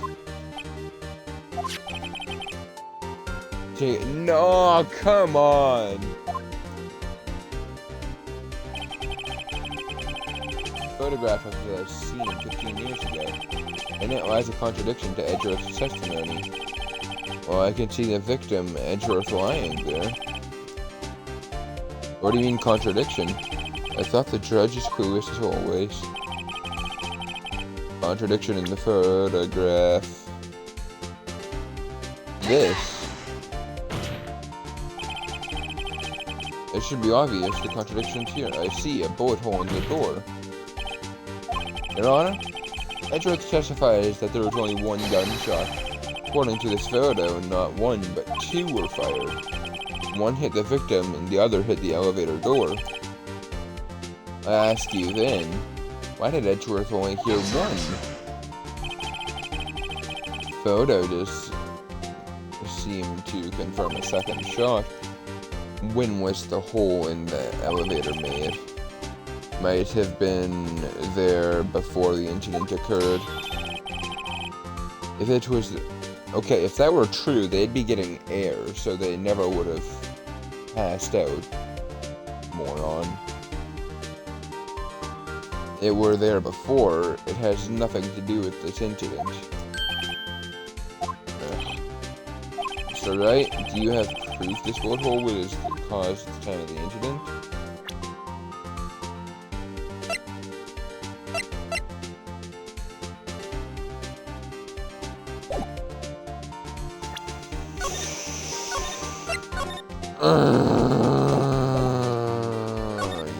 No, come on! Photograph of the scene 15 years ago. And it lies a contradiction to Edgeworth's testimony. Well, I can see the victim, Edgeworth, lying there. What do you mean contradiction? I thought the judge is clueless as always. Contradiction in the photograph. This. It should be obvious, the contradiction's here. I see a bullet hole in the door. Your Honor, Edgeworth testifies that there was only one gunshot. According to this photo, not one, but two were fired. One hit the victim, and the other hit the elevator door. I ask you then, why did Edgeworth only hear one? Photo just seemed to confirm a second shot. When was the hole in the elevator made? Might have been there before the incident occurred. If it was... Okay, if that were true, they'd be getting air, so they never would have passed out. Moron. It were there before, it has nothing to do with this incident. So, Wright, do you have proof this bullet hole was caused at the time of the incident?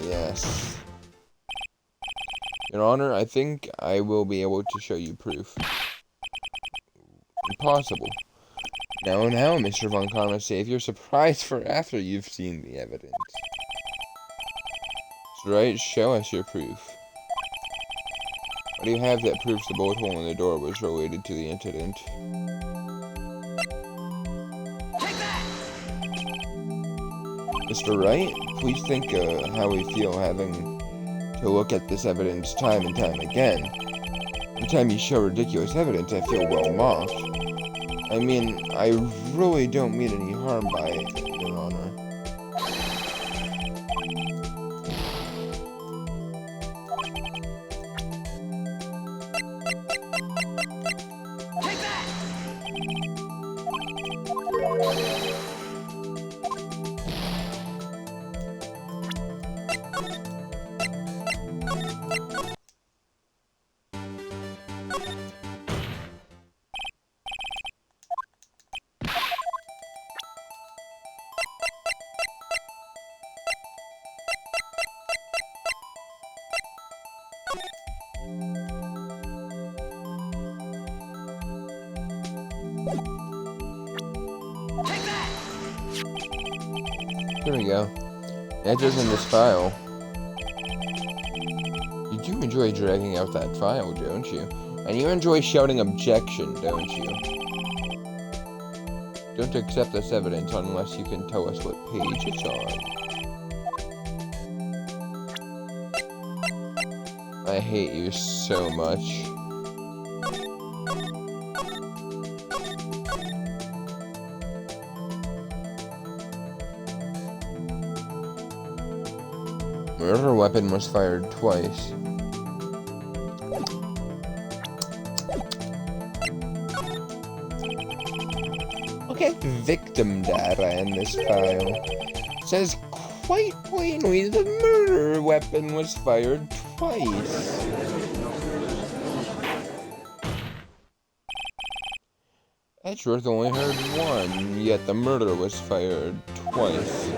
Yes. Your Honor, I think I will be able to show you proof. Impossible. No, Mr. Von Karma, save your surprise for after you've seen the evidence. Right, show us your proof. What do you have that proves the bullet hole in the door was related to the incident? Mr. Wright, please think how we feel having to look at this evidence time and time again. Every time you show ridiculous evidence, I feel well mocked. I mean, I really don't mean any harm by it, Your Honor. Take that! Here we go. Edges in this file. You do enjoy dragging out that file, don't you? And you enjoy shouting objection, don't you? Don't accept this evidence unless you can tell us what page it's on. I hate you so much. Murder weapon was fired twice. Look at victim data in this file. It says quite plainly the murder weapon was fired twice. Edgeworth only heard one, yet the murder was fired twice.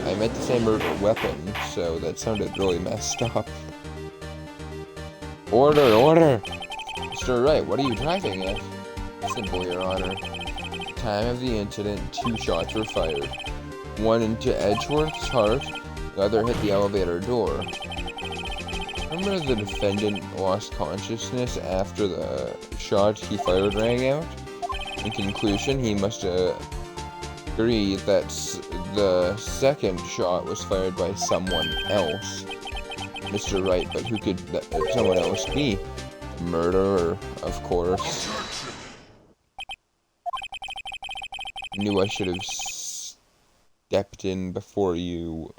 I meant to say murder weapon, so that sounded really messed up. Order, order! Mr. Wright, what are you driving at? Simple, Your Honor. Time of the incident, 2 shots were fired. One into Edgeworth's heart, the other hit the elevator door. Remember the defendant lost consciousness after the shot he fired rang out? In conclusion, he must agree that the second shot was fired by someone else. Mr. Wright, but who could someone else be? Murderer, of course. Knew I should have stepped in before you,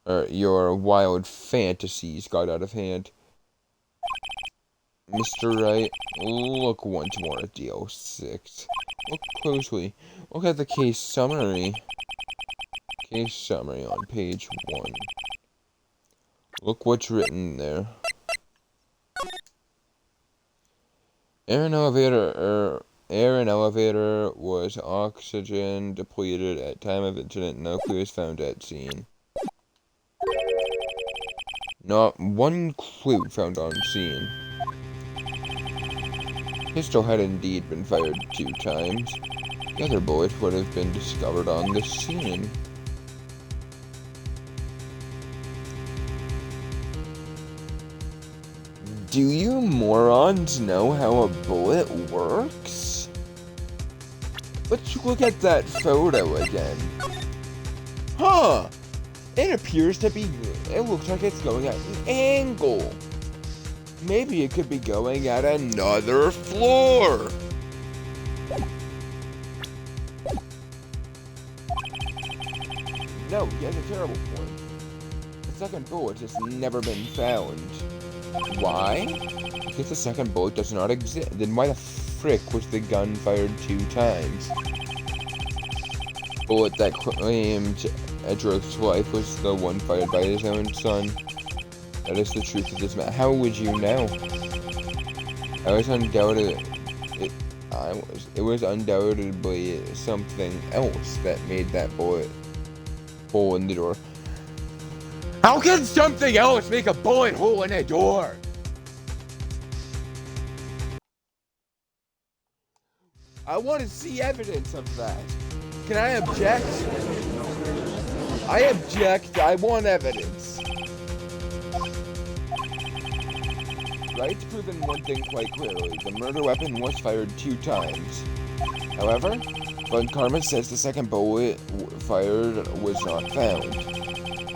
or your wild fantasies got out of hand. Mr. Wright, look once more at DL6. Look closely. Look at the case summary. Case summary on page 1. Look what's written there. Air and elevator was oxygen depleted at time of incident. No clues found at scene. Not one clue found on scene. Pistol had indeed been fired 2 times. The other bullet would have been discovered on the scene. Do you morons know how a bullet works? Let's look at that photo again. Huh! It appears to be... It looks like it's going at an angle. Maybe it could be going at another floor. No, he has a terrible point. The second bullet has never been found. Why? Because the second bullet does not exist. Then why the frick was the gun fired 2 times? Bullet that claimed Edgeworth's life was the one fired by his own son. That is the truth of this matter. How would you know? It was undoubtedly something else that made that bullet hole in the door. How can something else make a bullet hole in a door? I want to see evidence of that. Can I object? I object. I want evidence. Wright's proven one thing quite clearly. The murder weapon was fired 2 times. However, Von Karma says the second bullet fired was not found.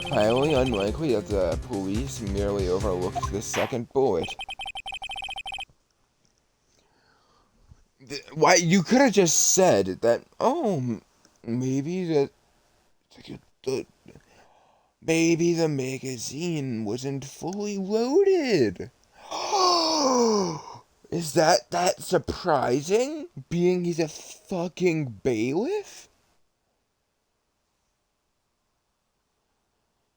Highly unlikely that the police merely overlooked the second bullet. Why, you could have just said that, oh, maybe maybe the magazine wasn't fully loaded. Is that surprising? Being he's a fucking bailiff?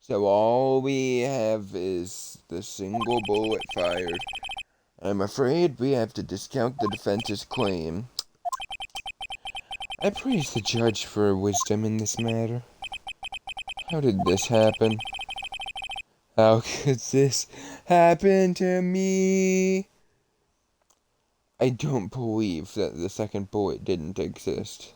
So all we have is the single bullet fired. I'm afraid we have to discount the defense's claim. I praise the judge for wisdom in this matter. How did this happen? How could this happen to me? I don't believe that the second bullet didn't exist.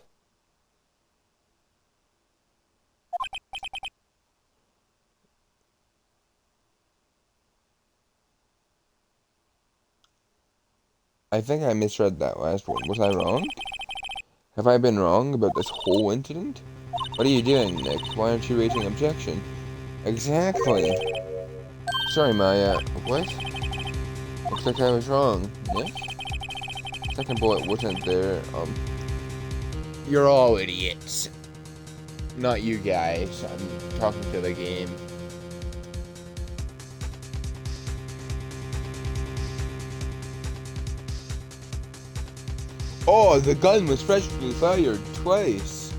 I think I misread that last one. Was I wrong? Have I been wrong about this whole incident? What are you doing, Nick? Why aren't you raising objection? Exactly. Sorry, Maya. What? Looks like I was wrong. Nick? Second bullet wasn't there. You're all idiots. Not you guys. I'm talking to the game. Oh, the gun was freshly fired twice.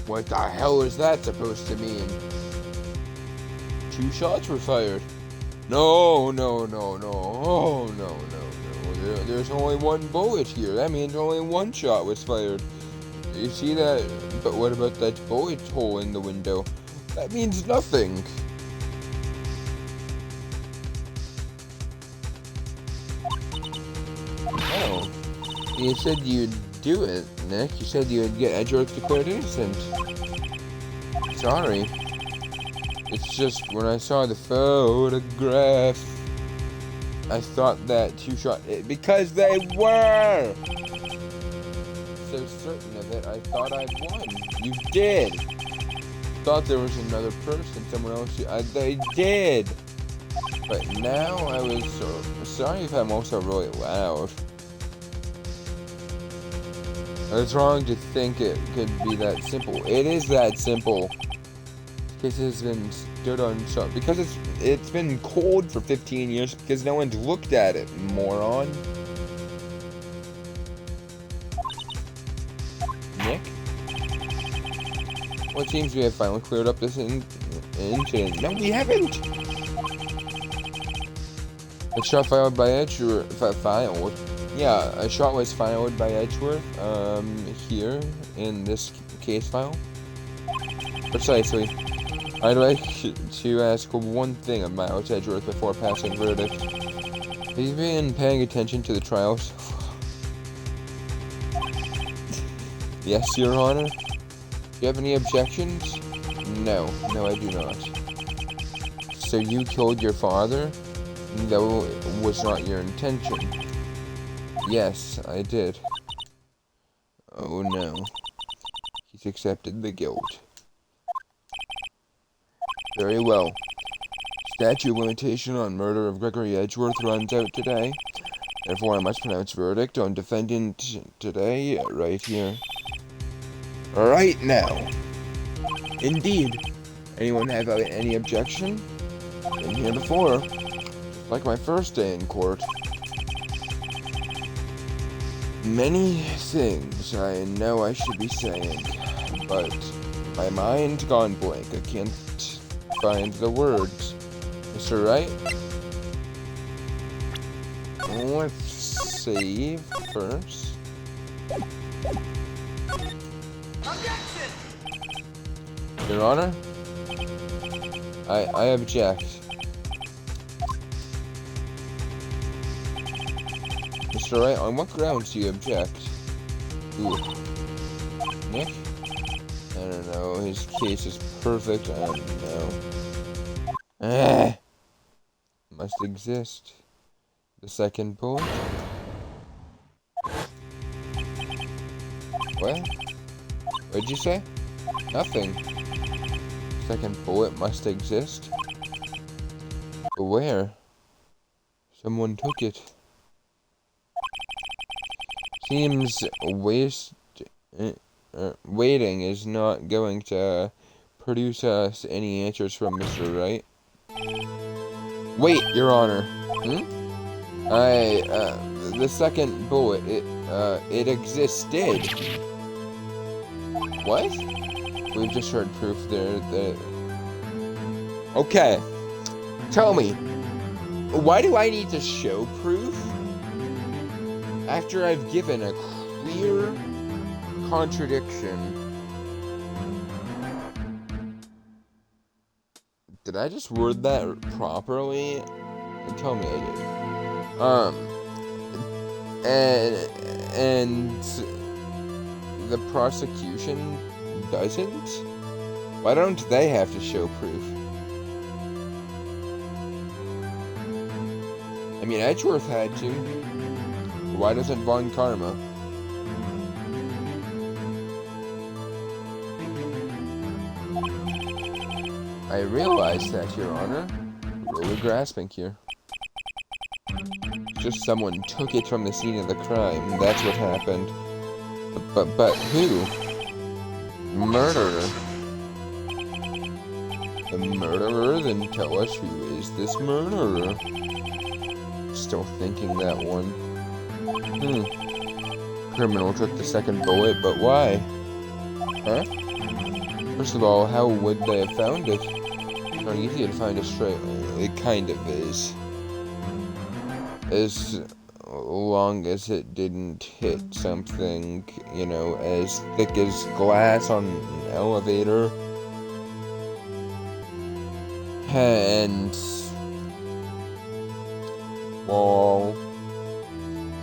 What the hell is that supposed to mean? 2 shots were fired. No. Oh, no. There's only 1 bullet here. That means only 1 shot was fired. You see that? But what about that bullet hole in the window? That means nothing. Oh. You said you'd do it, Nick. You said you would get Edgeworth declared innocent. Sorry. It's just when I saw the photograph, I thought that 2 shot because they were so certain of it. I thought I'd won. You did. Thought there was another person, someone else. They did. But now I was sorry if I'm also really loud. I was wrong to think it could be that simple. It is that simple. This has been stood on so because it's been cold for 15 years because no one's looked at it, moron. Nick? Well, it seems we have finally cleared up this incident. No, we haven't. A shot filed by Edgeworth. Filed. Yeah, a shot was filed by Edgeworth. Here in this case file. Precisely. I'd like to ask one thing of Miles Edgeworth before passing verdict. Have you been paying attention to the trials? Yes, Your Honor. Do you have any objections? No, I do not. So you killed your father? Though it was not your intention. Yes, I did. Oh no. He's accepted the guilt. Very well. Statute of limitation on murder of Gregory Edgeworth runs out today. Therefore, I must pronounce verdict on defendant today, right here. Right now. Indeed. Anyone have any objection? Been here before. Like my first day in court. Many things I know I should be saying, but my mind gone blank. I can't find the words. Mr. Wright? Let's save first. Objection! Your Honor? I object. Mr. Wright, on what grounds do you object? Ooh. Nick? I don't know, his case is perfect, I don't know. Must exist. The second bullet? What? What'd you say? Nothing. Second bullet must exist? But where? Someone took it. Seems waiting is not going to produce us any answers from Mr. Wright. Wait, Your Honor. The second bullet, it existed. What? We've just heard proof there that... Okay. Tell me, why do I need to show proof? After I've given a clear contradiction. Did I just word that properly? Tell me I did. And the prosecution doesn't? Why don't they have to show proof? I mean, Edgeworth had to. Why doesn't Von Karma? I realize that, Your Honor. Really grasping here. Just someone took it from the scene of the crime. That's what happened. But who? Murderer. The murderer? Then tell us who is this murderer. Still thinking that one. Criminal took the second bullet, but why? Huh? First of all, how would they have found it? It's not easy to find a straight. It kind of is. As long as it didn't hit something, you know, as thick as glass on an elevator. And wall,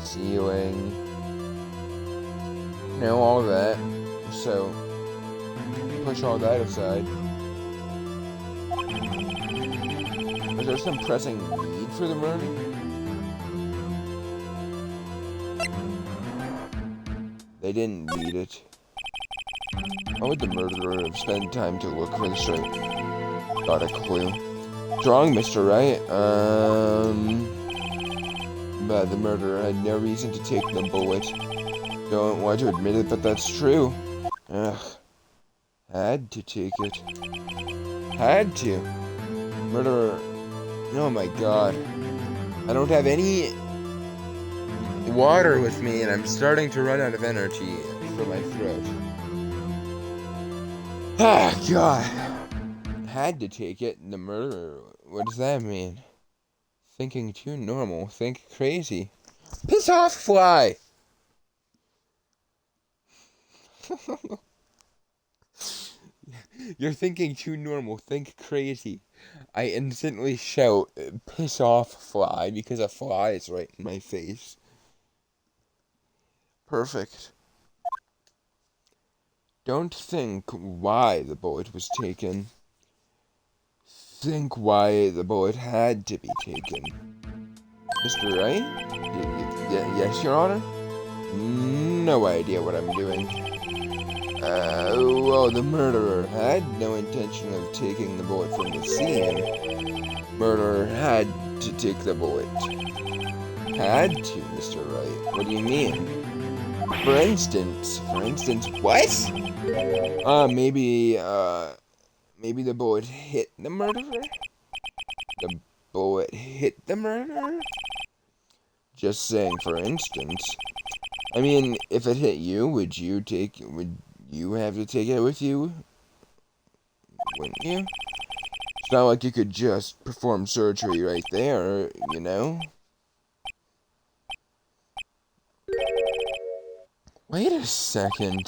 ceiling, you know, all that. So, push all that aside. Was there some pressing need for the murder? They didn't need it. Why would the murderer have spent time to look for the straight? Got a clue. Wrong, Mr. Wright. But the murderer had no reason to take the bullet. Don't want to admit it, but that's true. Ugh. Had to take it. Had to. Murderer. Oh my god. I don't have any water with me, and I'm starting to run out of energy for my throat. Ah, god. Had to take it. The murderer. What does that mean? Thinking too normal. Think crazy. Piss off, fly! You're thinking too normal. Think crazy. I instantly shout, piss off, fly, because a fly is right in my face. Perfect. Don't think why the bullet was taken. Think why the bullet had to be taken. Mr. Wright? Yes, Your Honor? No idea what I'm doing. Well, the murderer had no intention of taking the bullet from the scene. Murderer had to take the bullet. Had to, Mr. Wright. What do you mean? For instance, what? Maybe the bullet hit the murderer? The bullet hit the murderer? Just saying, for instance. I mean, if it hit you, would you have to take it with you? Wouldn't you? It's not like you could just perform surgery right there, you know? Wait a second.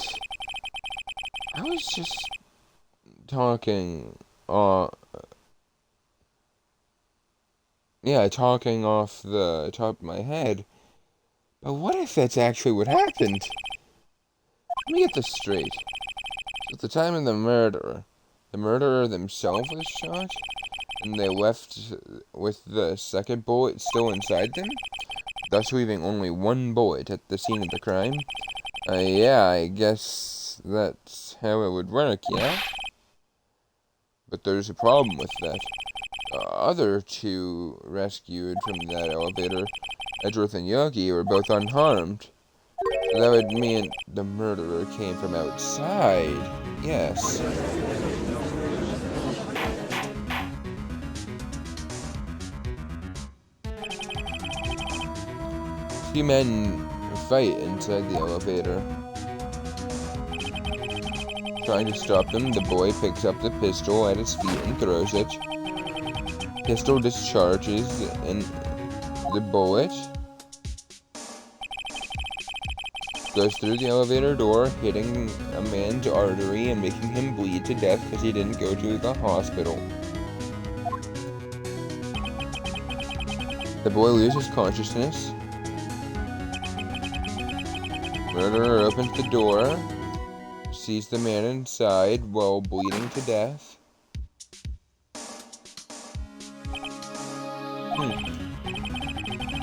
I was just talking, talking off the top of my head. But what if that's actually what happened? Let me get this straight. At the time of the murderer themselves was shot, and they left with the second bullet still inside them, thus leaving only one bullet at the scene of the crime. Yeah, I guess that's how it would work, yeah? But there's a problem with that. The other two rescued from that elevator, Edgeworth and Yogi, were both unharmed. So that would mean the murderer came from outside. Yes. Two men fight inside the elevator. Trying to stop them, the boy picks up the pistol at his feet and throws it. Pistol discharges and the bullet goes through the elevator door, hitting a man's artery and making him bleed to death because he didn't go to the hospital. The boy loses consciousness. Murderer opens the door, sees the man inside while bleeding to death.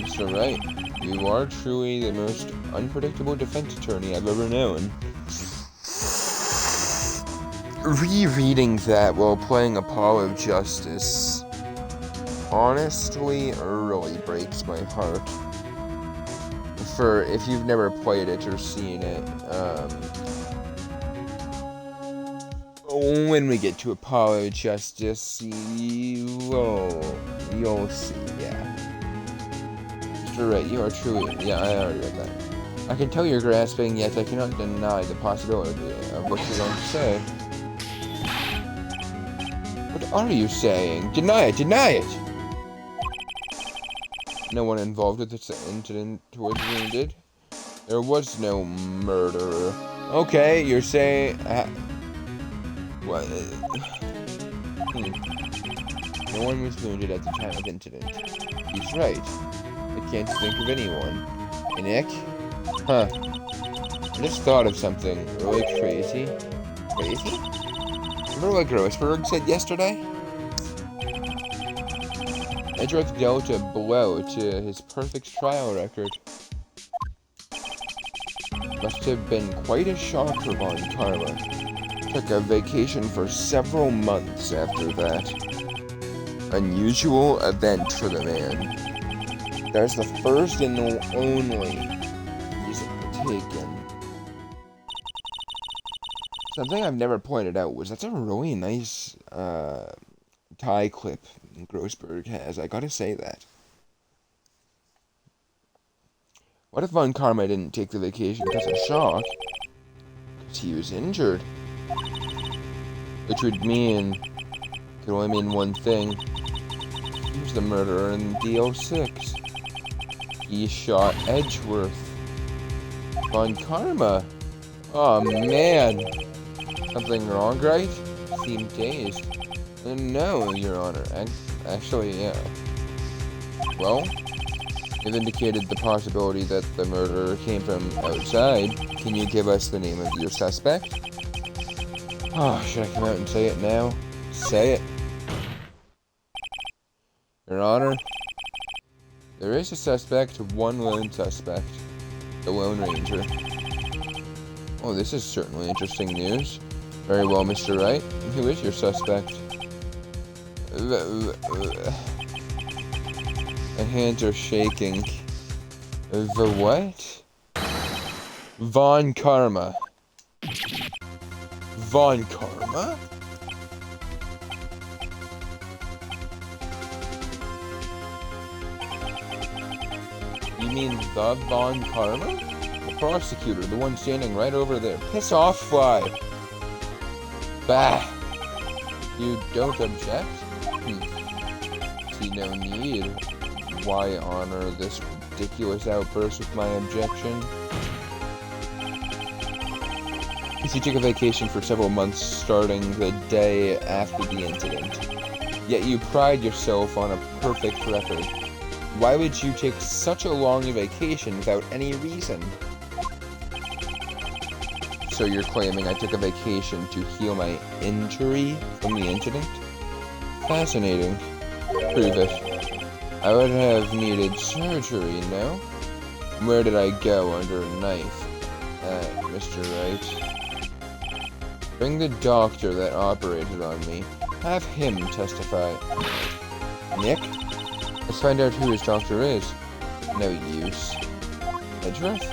Mr. Wright, you are truly the most unpredictable defense attorney I've ever known. Rereading that while playing Apollo Justice honestly really breaks my heart. For if you've never played it or seen it, when we get to Apollo Justice, you'll see, yeah. Mr. Wright, you are truly, yeah, I already read that. I can tell you're grasping, yet I cannot deny the possibility of what you're going to say. What are you saying? Deny it! Deny it! No one involved with this incident was wounded. There was no murderer. Okay, you're saying... what? No one was wounded at the time of incident. He's right. I can't think of anyone. Nick? Huh. I just thought of something really crazy. Crazy? Remember what Grossberg said yesterday? Edgeworth dealt a blow to his perfect trial record. Must have been quite a shock for Von Karma. Took a vacation for several months after that. Unusual event for the man. That's the first and the only he's taken. Something I've never pointed out was that's a really nice tie clip Grossberg has. I gotta say that. What if Von Karma didn't take the vacation because of shock? Because he was injured. Which would mean, could only mean one thing. He's the murderer in DO6. He shot Edgeworth. Von Karma. Oh man. Something wrong, right? Seemed dazed. No, Your Honor. Actually, yeah. Well, you've indicated the possibility that the murderer came from outside. Can you give us the name of your suspect? Oh, should I come out and say it now? Say it. Your Honor, there is a suspect, one lone suspect. The Lone Ranger. Oh, this is certainly interesting news. Very well, Mr. Wright. Who is your suspect? My hands are shaking. The what? Von Karma. Von Karma? You mean the Von Karma? The prosecutor, the one standing right over there. Piss off, fly! Bah! You don't object? See no need. Why honor this ridiculous outburst with my objection? He took a vacation for several months starting the day after the incident. Yet you pride yourself on a perfect record. Why would you take such a long vacation without any reason? So you're claiming I took a vacation to heal my injury from the incident? Fascinating. Prove it. I would have needed surgery, no? Where did I go under a knife? Mr. Wright. Bring the doctor that operated on me. Have him testify. Nick? Let's find out who his doctor is. No use. Edgeworth?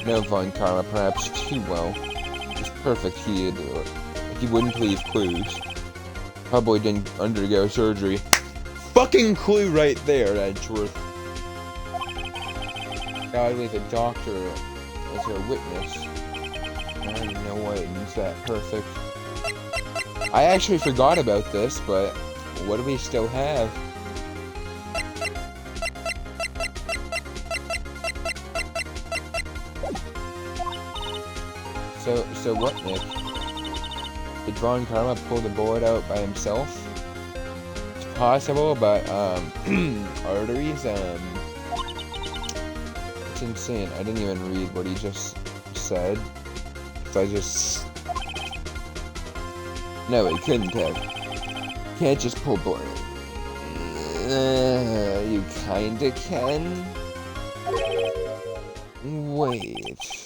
No, Von Karma, perhaps too well. It's perfect he wouldn't leave clues. Probably didn't undergo surgery. Fucking clue right there, Edgeworth. Gotta leave a doctor as a witness. I already know what is that perfect. I actually forgot about this, but what do we still have? So what, Nick? Did Von Karma pull the bullet out by himself? It's possible, but, arteries, it's insane. I didn't even read what he just said. No, he couldn't have. Can't just pull blood. You kinda can? Wait.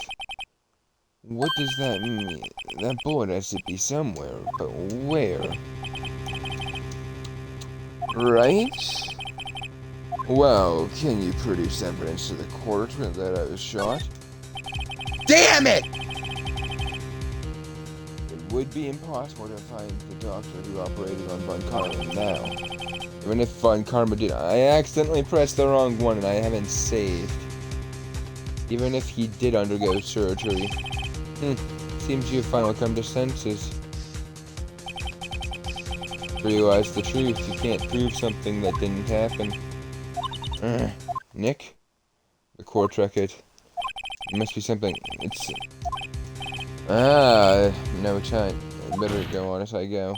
What does that mean? That bullet has to be somewhere, but where? Right? Well, can you produce evidence to the court that I was shot? Damn it! It would be impossible to find the doctor who operated on Von Karma now. Even if Von Karma did, I accidentally pressed the wrong one and I haven't saved. Even if he did undergo surgery. Seems you've finally come to senses. Realize the truth. You can't prove something that didn't happen. Nick? The court record. It must be something. It's... no time. I better go on as I go.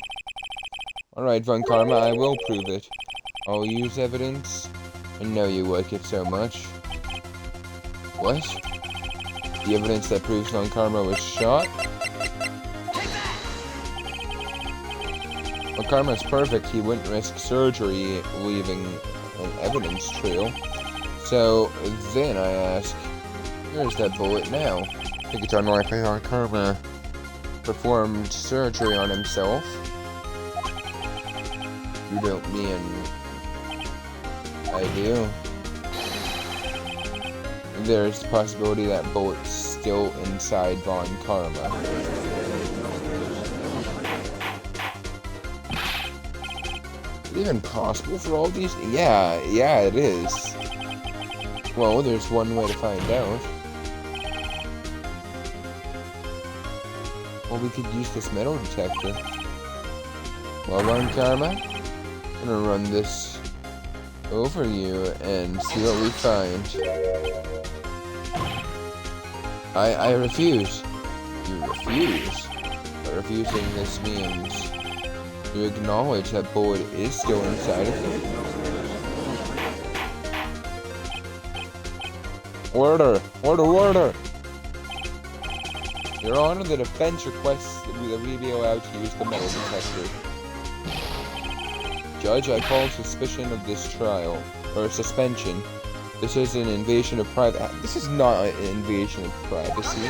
Alright, Von Karma, I will prove it. I'll use evidence. I know you like it so much. What? The evidence that proves Von Karma was shot? Well, Karma's perfect. He wouldn't risk surgery leaving an evidence trail. So then I ask, where's that bullet now? I think it's unlikely Von Karma performed surgery on himself. You don't mean I do. There's the possibility that bullet's still inside Von Karma. Is it even possible for all these? Yeah, it is. Well, there's one way to find out. Well, we could use this metal detector. Well, Von Karma, I'm gonna run this over you and see what we find. I refuse. You refuse. But refusing this means you acknowledge that bullet is still inside of you. Order! Order! Order! Your Honor, the defense requests that we be allowed to use the metal detector. Judge, I call suspicion of this trial, or suspension. This is an invasion of This is not an invasion of privacy.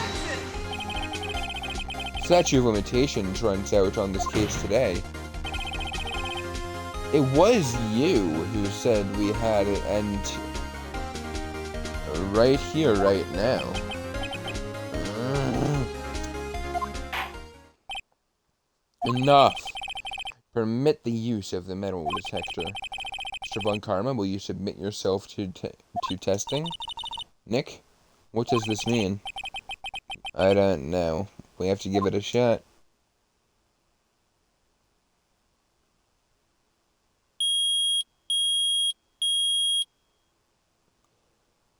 Statute of limitations runs out on this case today. It was you who said we had it, and right here, right now. Enough! Permit the use of the metal detector. Mr. Von Karma, will you submit yourself to testing? Nick, what does this mean? I don't know. We have to give it a shot.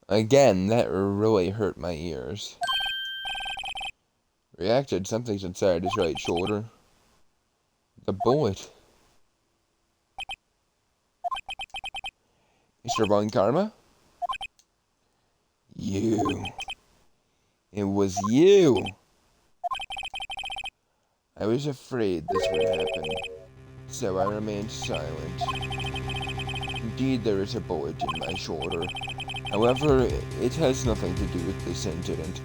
Again, that really hurt my ears. Reacted, something's inside his right shoulder. The bullet. Mr. Von Karma? You. It was you. I was afraid this would happen, so I remained silent. Indeed, there is a bullet in my shoulder. However, it has nothing to do with this incident.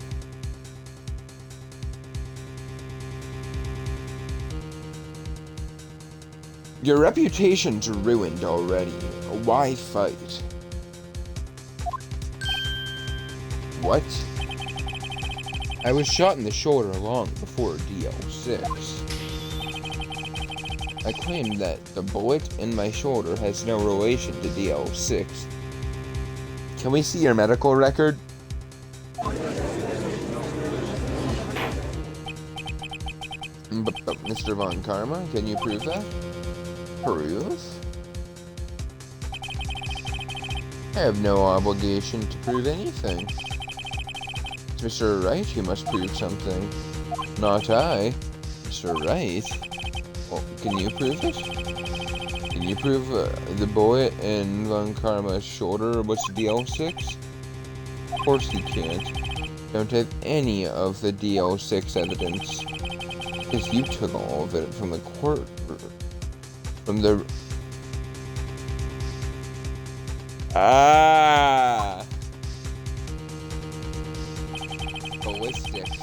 Your reputation's ruined already. Why fight? What? I was shot in the shoulder long before DL6. I claim that the bullet in my shoulder has no relation to DL6. Can we see your medical record? Mr. Von Karma, can you prove that? Prove? I have no obligation to prove anything. It's Mr. Wright who must prove something. Not I. Mr. Wright? Well, can you prove it? Can you prove the bullet in Von Karma's shoulder was DL6? Of course you can't. Don't have any of the DL6 evidence. Because you took all of it from the court. From the... Ballistics.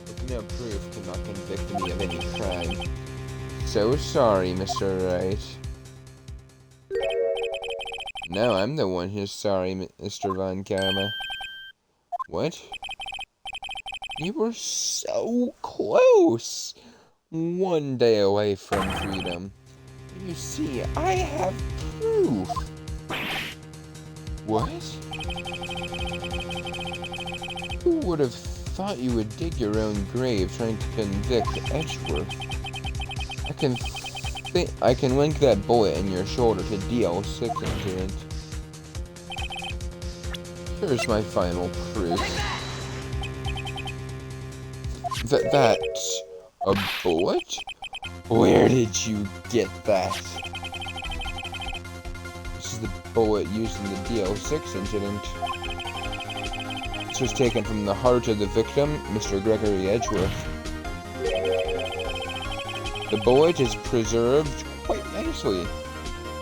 With no proof cannot convict me of any crime. So sorry, Mr. Wright. No, I'm the one who's sorry, Mr. Von Karma. What? You were so close! One day away from freedom. You see, I have proof. What? Who would have thought you would dig your own grave trying to convict Edgeworth? I can link that bullet in your shoulder to DL6 incident. Here's my final proof. That's a bullet? Where did you get that? This is the bullet used in the DL6 incident. This was taken from the heart of the victim, Mr. Gregory Edgeworth. The bullet is preserved quite nicely,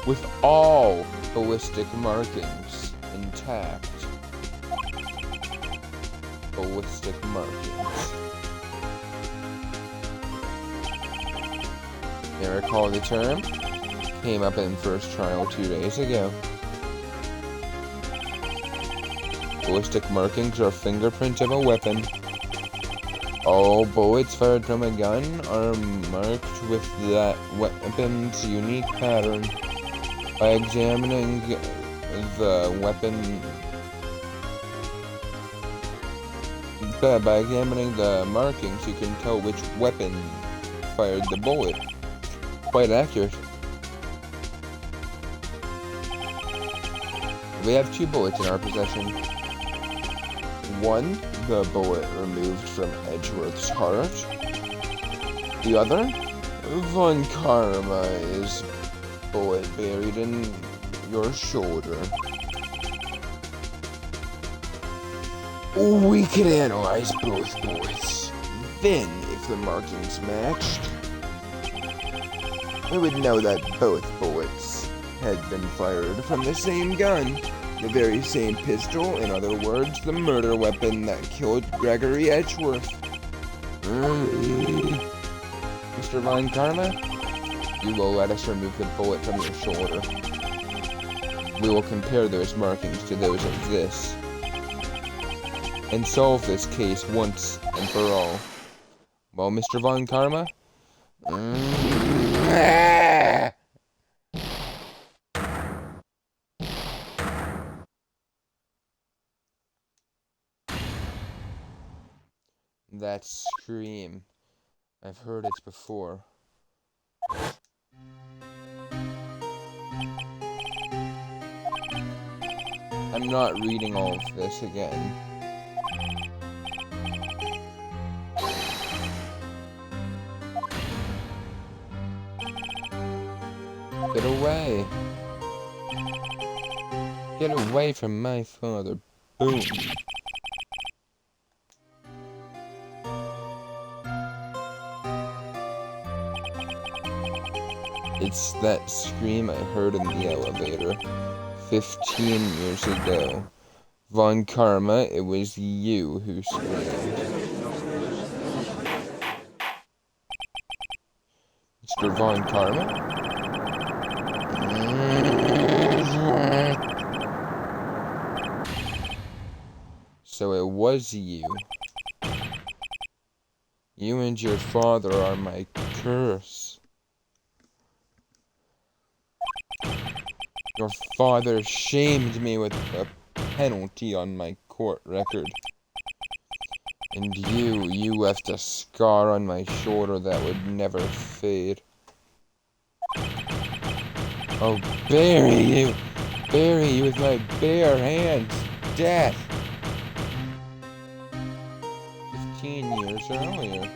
with all ballistic markings intact. Ballistic markings. You recall the term? Came up in first trial 2 days ago. Ballistic markings are fingerprint of a weapon. All bullets fired from a gun are marked with that weapon's unique pattern. By examining the weapon... By examining the markings, you can tell which weapon fired the bullet. Quite accurate. We have 2 bullets in our possession. One, the bullet removed from Edgeworth's heart. The other, Von Karma's bullet buried in your shoulder. We could analyze both bullets. Then, if the markings matched, we would know that both bullets had been fired from the same gun. The very same pistol, in other words, the murder weapon that killed Gregory Edgeworth. Mr. Von Karma, you will let us remove the bullet from your shoulder. We will compare those markings to those of this, and solve this case once and for all. Well, Mr. Von Karma? That scream. I've heard it before. I'm not reading all of this again. Get away. Get away from my father. Boom. It's that scream I heard in the elevator 15 years ago. Von Karma, it was you who screamed. Mr. Von Karma? So it was you. You and your father are my curse. Your father shamed me with a penalty on my court record. And you left a scar on my shoulder that would never fade. I'll bury you with my bare hands. Death. 15 years earlier.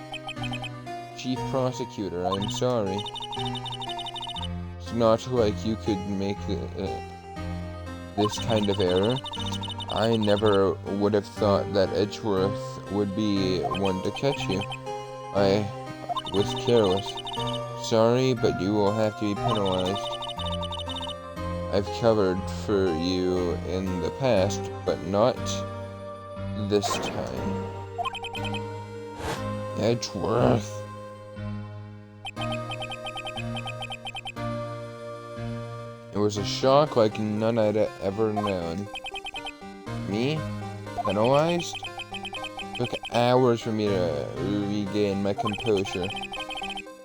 Chief Prosecutor, I'm sorry. It's not like you could make this kind of error. I never would have thought that Edgeworth would be one to catch you. I was careless. Sorry, but you will have to be penalized. I've covered for you in the past, but not this time. Edgeworth. It was a shock like none I'd ever known. Me? Penalized? It took hours for me to regain my composure.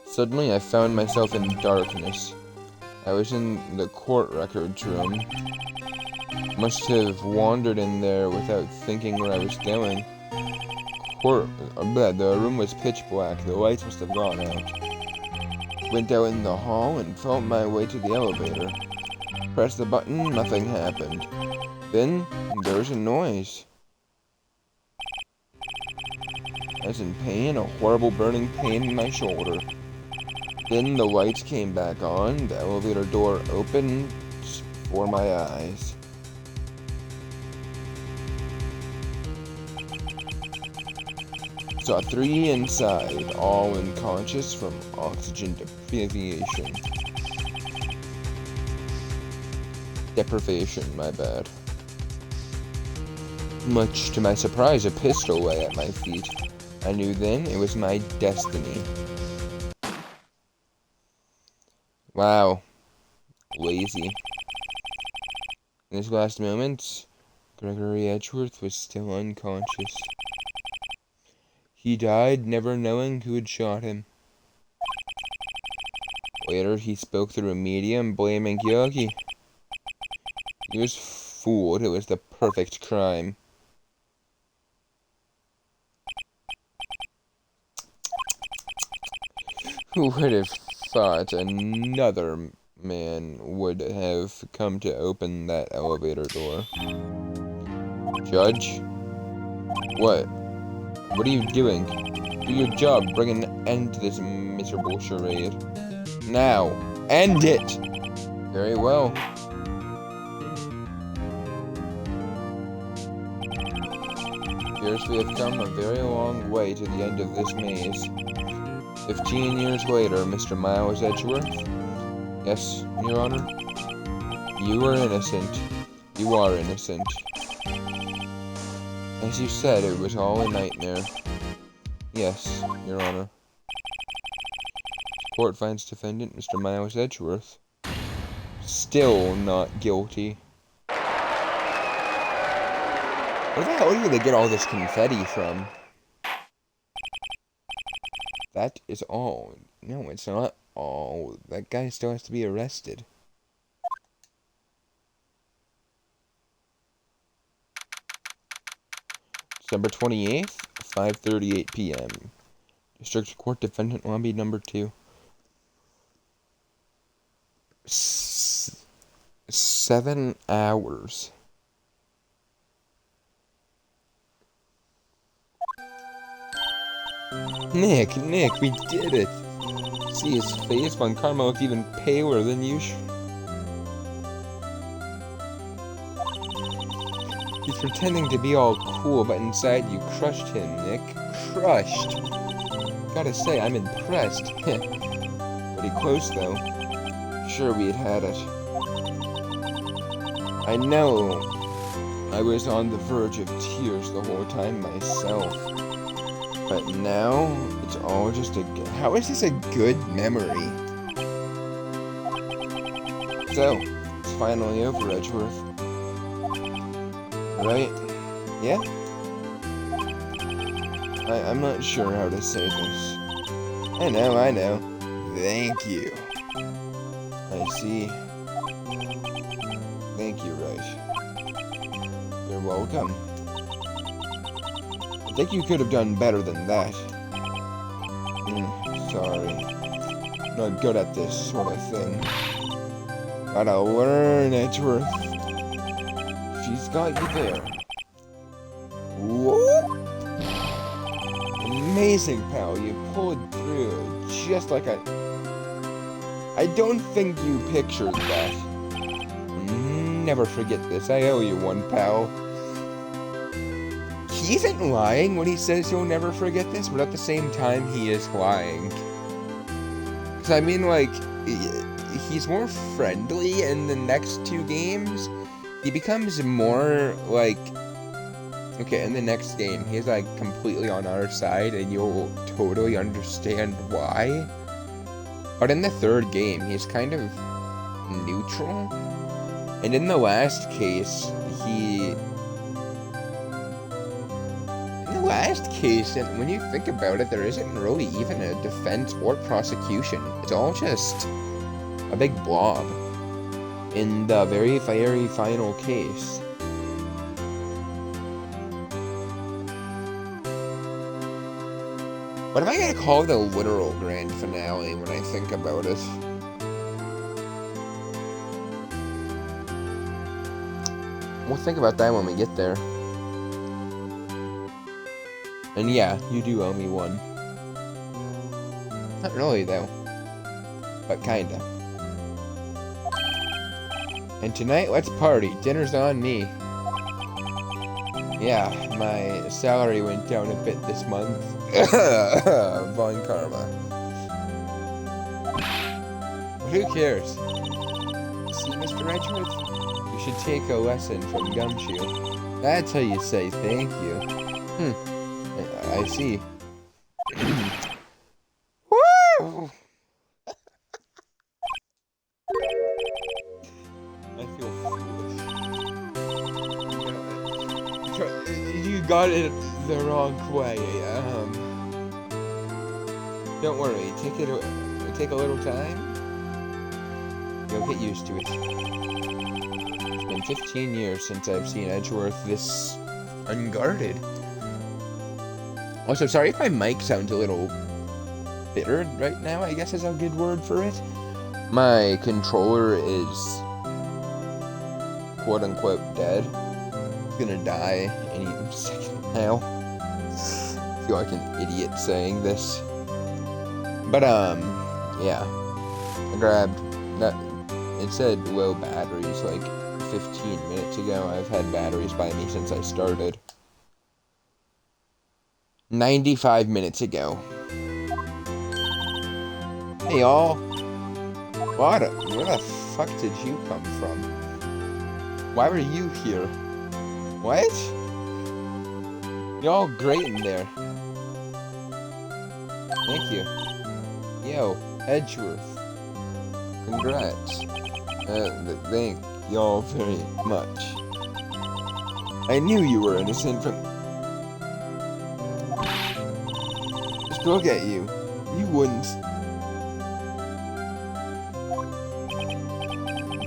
Suddenly I found myself in darkness. I was in the court records room. Must have wandered in there without thinking where I was going. The room was pitch black. The lights must have gone out. Went out in the hall and felt my way to the elevator. Pressed the button, nothing happened. Then, there was a noise. I was in pain, a horrible burning pain in my shoulder. Then the lights came back on, the elevator door opened before my eyes. Saw 3 inside, all unconscious from oxygen deprivation. My bad. Much to my surprise, a pistol lay at my feet. I knew then it was my destiny. Wow. Lazy. In his last moments, Gregory Edgeworth was still unconscious. He died never knowing who had shot him. Later, he spoke through a medium blaming Yogi. He was fooled. It was the perfect crime. Who would have thought another man would have come to open that elevator door. Judge? What? What are you doing? Do your job. Bring an end to this miserable charade. Now. End it! Very well. Appears we have come a very long way to the end of this maze. 15 years later, Mr. Miles Edgeworth? Yes, Your Honor? You are innocent. You are innocent. As you said, it was all a nightmare. Yes, Your Honor. Court finds defendant Mr. Miles Edgeworth still not guilty. Where the hell do they get all this confetti from? That is all. No, it's not all. That guy still has to be arrested. December 28th, 5:38 p.m. District Court Defendant Lobby number 2. 7 hours. Nick, we did it! See his face? Von Karma looked even paler than usual. He's pretending to be all cool, but inside you crushed him, Nick. Crushed! Gotta say, I'm impressed. Pretty close, though. Sure we had it. I know. I was on the verge of tears the whole time myself. But now, it's all just a... How is this a good memory? So, it's finally over, Edgeworth. Right? Yeah? I'm not sure how to say this. I know. Thank you. I see. Thank you, Wright. You're welcome. I think you could have done better than that. Sorry. Not good at this sort of thing. Gotta learn, Edgeworth. She's got you there. Whoa! Amazing, pal. You pulled through just like I don't think you pictured that. Never forget this. I owe you one, pal. He isn't lying when he says he'll never forget this, but at the same time, he is lying. Because, I mean, like, he's more friendly in the next 2 games. He becomes more, like... Okay, in the next game, he's, like, completely on our side, and you'll totally understand why. But in the 3rd game, he's kind of neutral. And in the last case, and when you think about it, there isn't really even a defense or prosecution. It's all just a big blob in the very, very final case. What am I gonna call the literal grand finale when I think about it? We'll think about that when we get there. And yeah, you do owe me one. Not really, though. But kinda. And tonight, let's party. Dinner's on me. Yeah, my salary went down a bit this month. Von Karma. But who cares? See, Mr. Edgeworth? You should take a lesson from Gumshoe. That's how you say thank you. I see. Woo! I feel foolish. You got it the wrong way. Don't worry. Take a little time. You'll get used to it. It's been 15 years since I've seen Edgeworth this unguarded. Also, sorry if my mic sounds a little bitter right now, I guess is a good word for it. My controller is quote-unquote dead. It's gonna die any second now. I feel like an idiot saying this. But, yeah. I grabbed that. It said low batteries like 15 minutes ago. I've had batteries by me since I started. 95 minutes ago. Hey, y'all. Where the fuck did you come from? Why were you here? What? Y'all great in there. Thank you. Yo, Edgeworth. Congrats. Thank y'all very much. I knew you were innocent from... Just look at you. You wouldn't...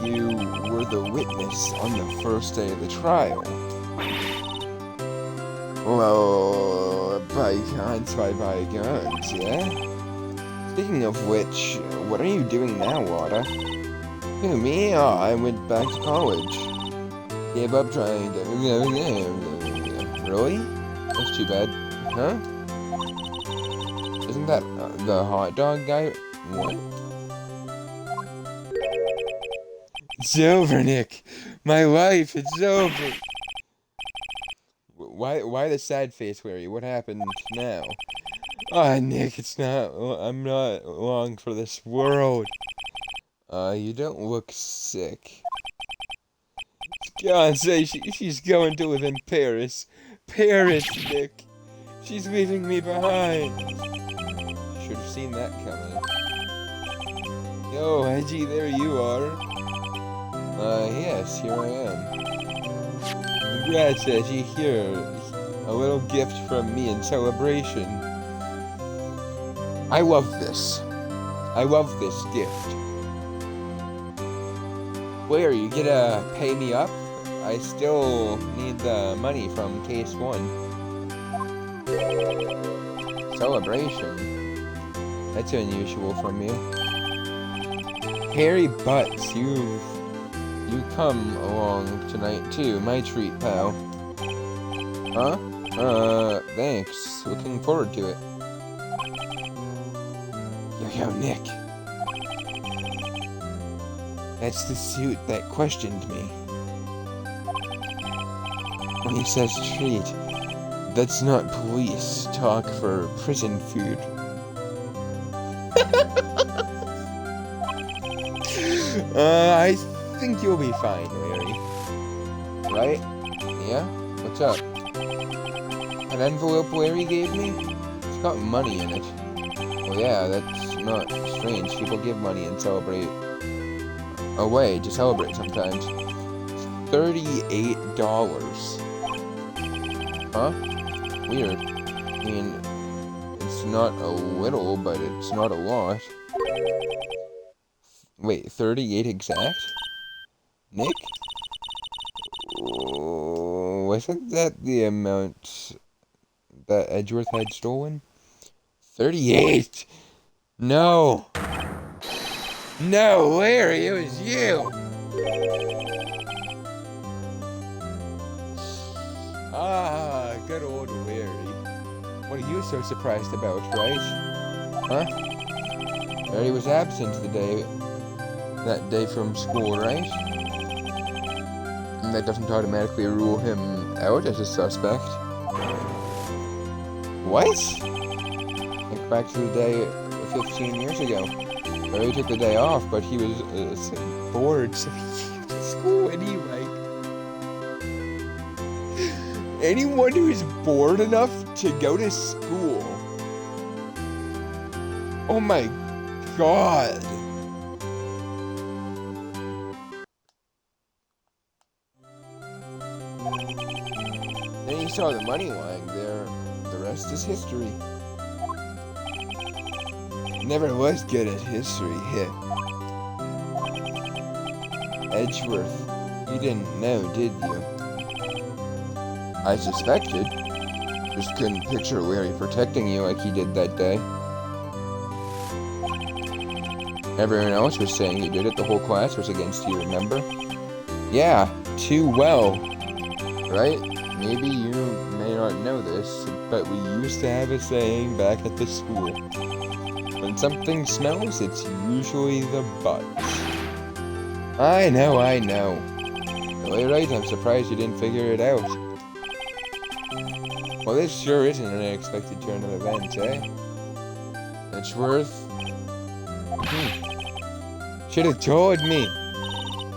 You were the witness on the first day of the trial. Well, bygones by bygones, yeah? Speaking of which, what are you doing now, Wada? Who, me? Oh, I went back to college. Gave up trying to... Really? That's too bad. Huh? Isn't that the hot dog guy? What? It's over, Nick. My life, it's over. Why the sad face, Larry? What happened now? Ah, Nick, I'm not long for this world. You don't look sick. God say she's going to live in Paris. Paris, Nick. She's leaving me behind. Should have seen that coming. Yo, Edgy, there you are. Yes, here I am. Congrats, Edgy. Here, a little gift from me in celebration. I love this. I love this gift. Where, you gonna pay me up? I still need the money from case 1. Celebration? That's unusual from you. Harry Butts, you come along tonight too, my treat, pal. Huh? Thanks. Looking forward to it. Yo, Nick. That's the suit that questioned me. When he says treat, that's not police talk for prison food. I think you'll be fine, Larry. Right? Yeah? What's up? An envelope Larry gave me? It's got money in it. Well, yeah, that's not strange. People give money and celebrate. A way to celebrate sometimes. $38. Huh? Weird. I mean, it's not a little, but it's not a lot. Wait, 38 exact? Nick? Oh, wasn't that the amount that Edgeworth had stolen? 38! No! No, Larry, it was you! Ah, good old Larry. What are you so surprised about, right? Huh? Larry was absent that day from school, right? And that doesn't automatically rule him out as a suspect. What? Think back to the day 15 years ago. Larry took the day off, but he was bored, so he came to school anyway. Anyone who is bored enough to go to school. Oh my god. Then he saw the money lying there. The rest is history. Never was good at history, heh. Edgeworth, you didn't know, did you? I suspected. Just couldn't picture Larry protecting you like he did that day. Everyone else was saying you did it. The whole class was against you, remember? Yeah, too well. Right? Maybe you may not know this, but we used to have a saying back at the school. When something smells, it's usually the butt. I know. Really, right? I'm surprised you didn't figure it out. Well, this sure isn't an unexpected turn of events, eh? Edgeworth? Should have told me.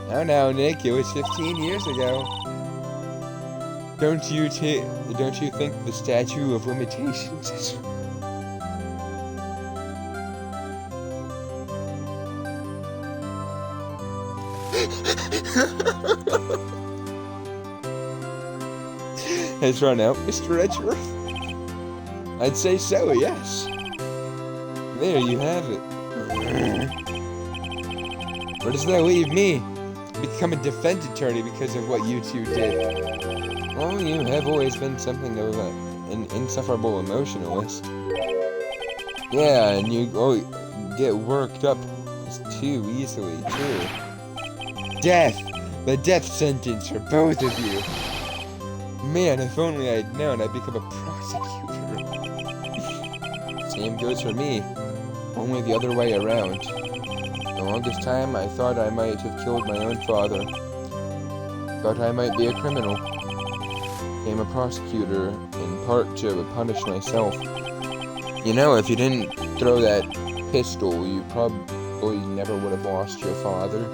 Now, Nick, it was 15 years ago. Don't you think the statute of limitations is... has run out, Mr. Edgeworth? I'd say so, yes. There you have it. Where does that leave me? Become a defense attorney because of what you two did. Well, you have always been something of an insufferable emotionalist. Yeah, and you get worked up too easily, too. Death! The death sentence for both of you! Man, if only I'd known I'd become a prosecutor. Same goes for me, only the other way around. The longest time, I thought I might have killed my own father. Thought I might be a criminal. Became a prosecutor, in part to punish myself. You know, if you didn't throw that pistol, you probably never would have lost your father.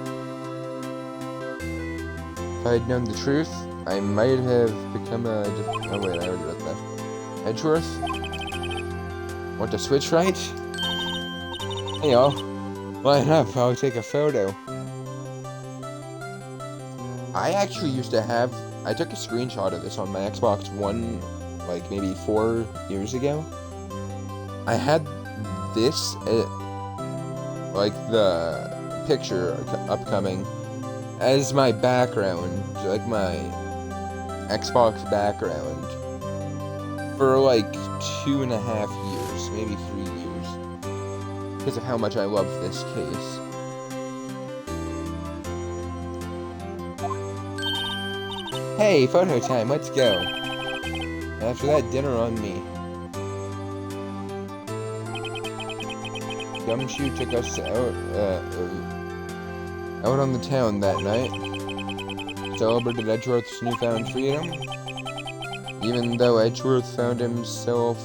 If I had known the truth, I might have become a... Oh wait, I already read that. Edgeworth? Want to switch, right? Hey y'all. Line up, I'll take a photo. I actually used to have... I took a screenshot of this on my Xbox One, like maybe 4 years ago. I had this, like the picture upcoming, as my background, like my Xbox background, for like 2.5 years, maybe 3 years, because of how much I love this case. Hey, photo time, let's go. After that, dinner on me. Gumshoe took us out on the town that night. Celebrated Edgeworth's newfound freedom. Even though Edgeworth found himself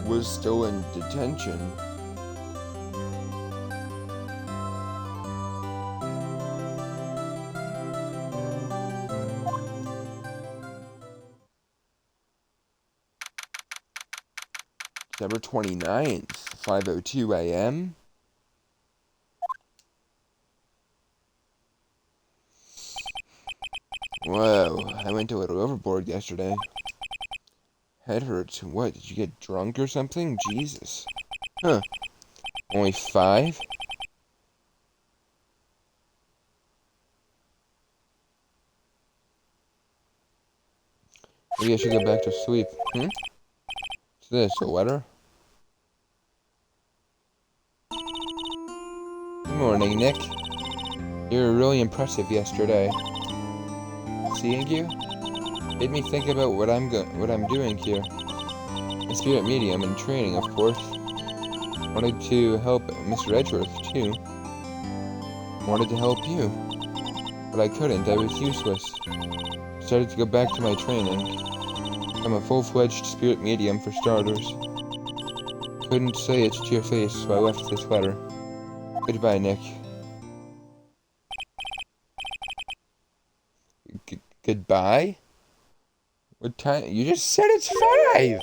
was still in detention. December 29th, 5:02 a.m. Whoa, I went a little overboard yesterday. Head hurts. What, did you get drunk or something? Jesus. Huh. Only 5? Maybe I should go back to sleep. What's this, a letter? Good morning, Nick. You were really impressive yesterday. Seeing you made me think about what I'm doing here. A spirit medium in training, of course. Wanted to help Mr. Edgeworth, too. Wanted to help you. But I couldn't, I was useless. Started to go back to my training. I'm a full-fledged spirit medium for starters. Couldn't say it to your face, so I left this letter. Goodbye, Nick. Goodbye? What time? You just said it's 5!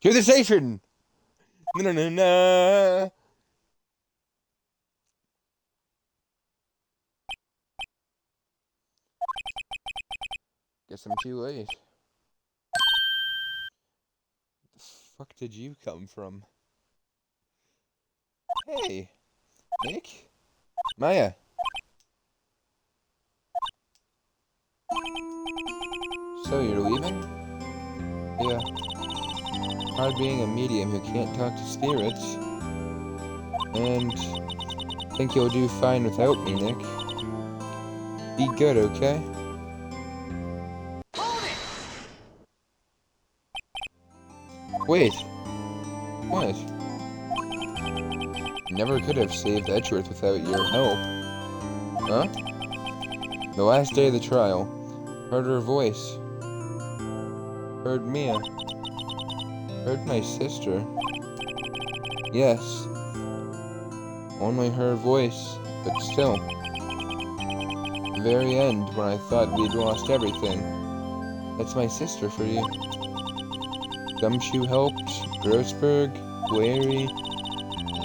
To the station! Na-na-na-na! Guess I'm too late. The fuck did you come from? Hey! Nick? Maya! So you're leaving? Maya. Hard being a medium who can't talk to spirits. And I think you'll do fine without me, Nick. Be good, okay? Hold it! Wait. What? Never could have saved Edgeworth without your help. Huh? The last day of the trial. Heard her voice. Heard Mia. Heard my sister. Yes. Only her voice, but still. The very end, when I thought we'd lost everything. That's my sister for you. Gumshoe helped, Grossberg, Larry.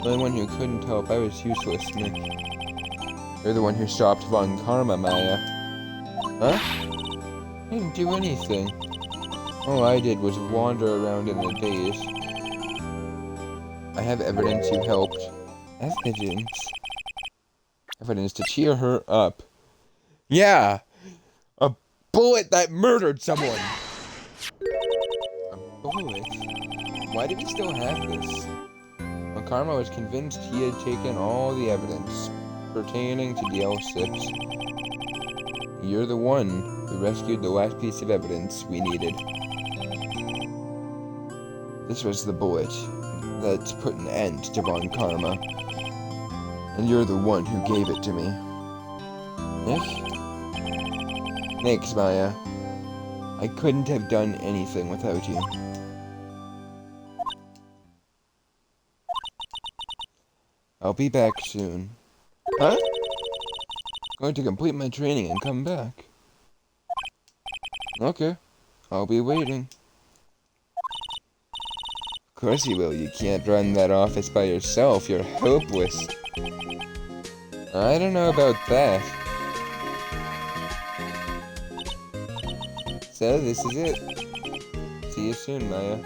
The only one who couldn't help, I was useless, Nick. You're the one who stopped Von Karma, Maya. Huh? I didn't do anything. All I did was wander around in the daze. I have evidence you helped. Evidence? Evidence to cheer her up. Yeah! A bullet that murdered someone! A bullet? Why do we still have this? Well, Karma was convinced he had taken all the evidence pertaining to DL6. You're the one who rescued the last piece of evidence we needed. This was the bullet that put an end to Von Karma. And you're the one who gave it to me. Nick? Thanks, Maya. I couldn't have done anything without you. I'll be back soon. Huh? Going to complete my training and come back. Okay. I'll be waiting. Of course you will. You can't run that office by yourself. You're hopeless. I don't know about that. So, this is it. See you soon, Maya.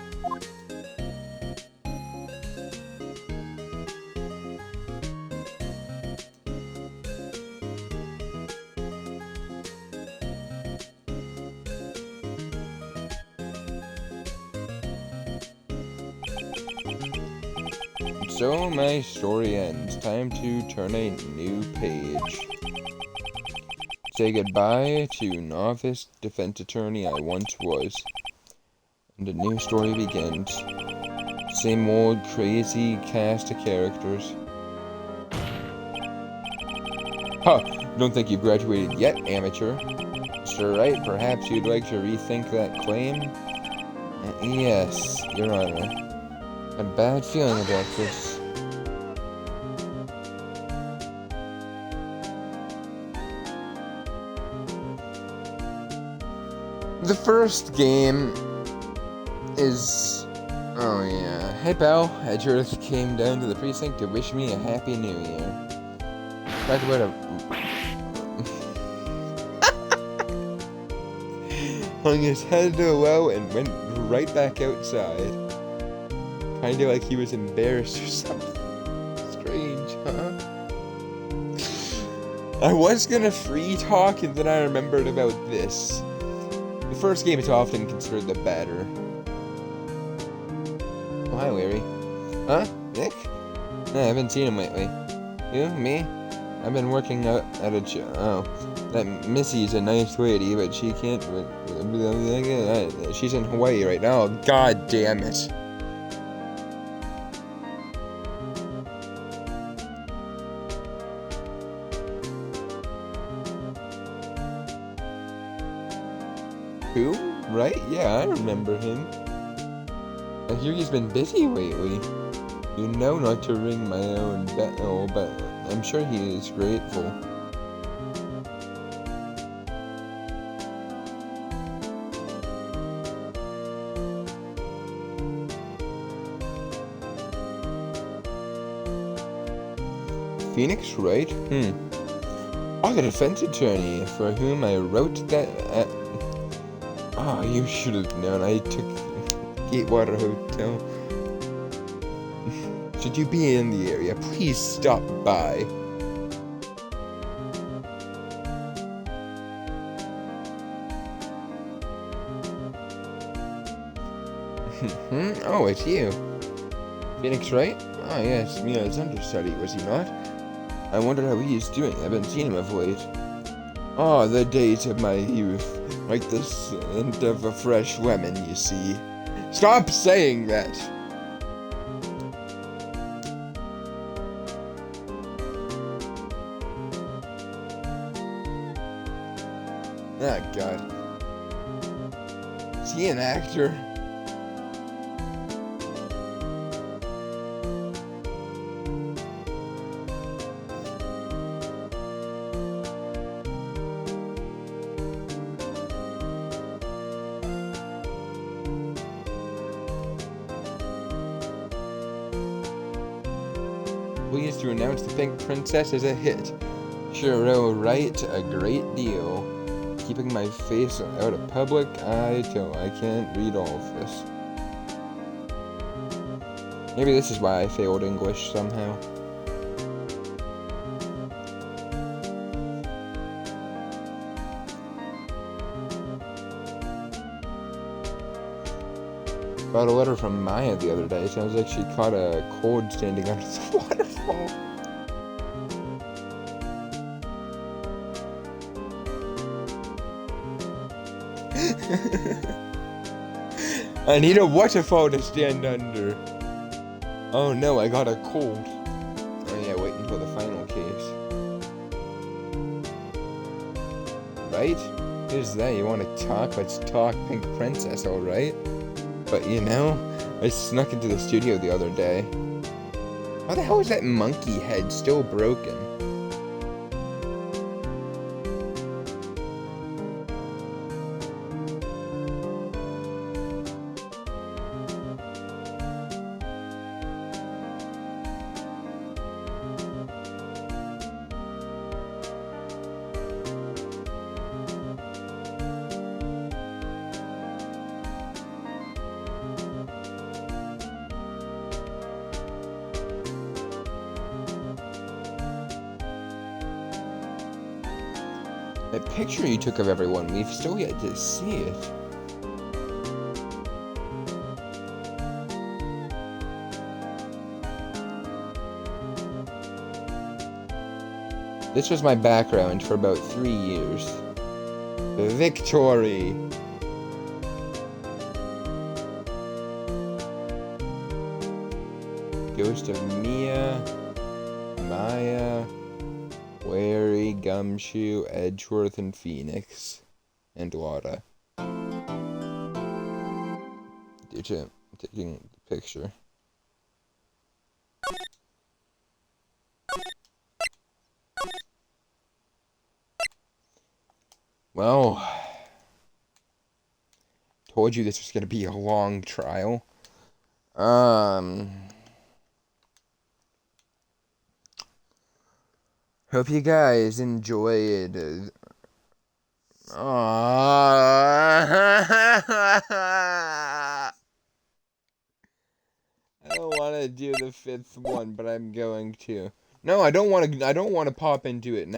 So my story ends. Time to turn a new page. Say goodbye to novice defense attorney I once was. And a new story begins. Same old crazy cast of characters. Huh, don't think you've graduated yet, amateur. Mr. Wright, perhaps you'd like to rethink that claim? Yes, Your Honor. A bad feeling about this. The first game is... oh yeah. Hey pal, Edgeworth came down to the precinct to wish me a happy new year. Talk about a... hung his head low and went right back outside. Kinda like he was embarrassed or something. Strange, huh? I was gonna free talk and then I remembered about this. The first game is often considered the better. Oh, hi, Larry. Huh? Nick? No, I haven't seen him lately. You? Me? I've been working at a oh. That Missy's a nice lady, but she can't... she's in Hawaii right now. God damn it. Who? Right? Yeah, I remember him. I hear he's been busy lately. You know not to ring my own bell, but I'm sure he is grateful. Phoenix Wright? Oh, the defense attorney for whom I wrote that... oh, you should have known. I took Gatewater Hotel. Should you be in the area, please stop by. Oh, it's you. Phoenix Wright? Oh, yes, Mia's understudy, was he not? I wonder how he is doing. I haven't seen him of late. Oh, the days of my youth. Like the scent of a fresh lemon, you see. Stop saying that! Ah, God. Is he an actor? Pleased to announce the Pink Princess is a hit. Sure, all right, a great deal. Keeping my face out of public, I can't read all of this. Maybe this is why I failed English somehow. Got a letter from Maya the other day. Sounds like she caught a cold standing under the waterfall. I need a waterfall to stand under. Oh no, I got a cold. Oh yeah, wait until the final case. Right? Who's that? You want to talk? Let's talk, Pink Princess, alright? But you know, I snuck into the studio the other day. How the hell is that monkey head still broken? That picture you took of everyone, we've still yet to see it. This was my background for about 3 years. Victory! Ghost of Mia, Maya, Larry, Gumshoe, Edgeworth, and Phoenix. And Laura. Taking the picture. Well, told you this was gonna be a long trial. Hope you guys enjoyed. I don't want to do the 5th one, but I'm going to. No, I don't want to. I don't want to pop into it now.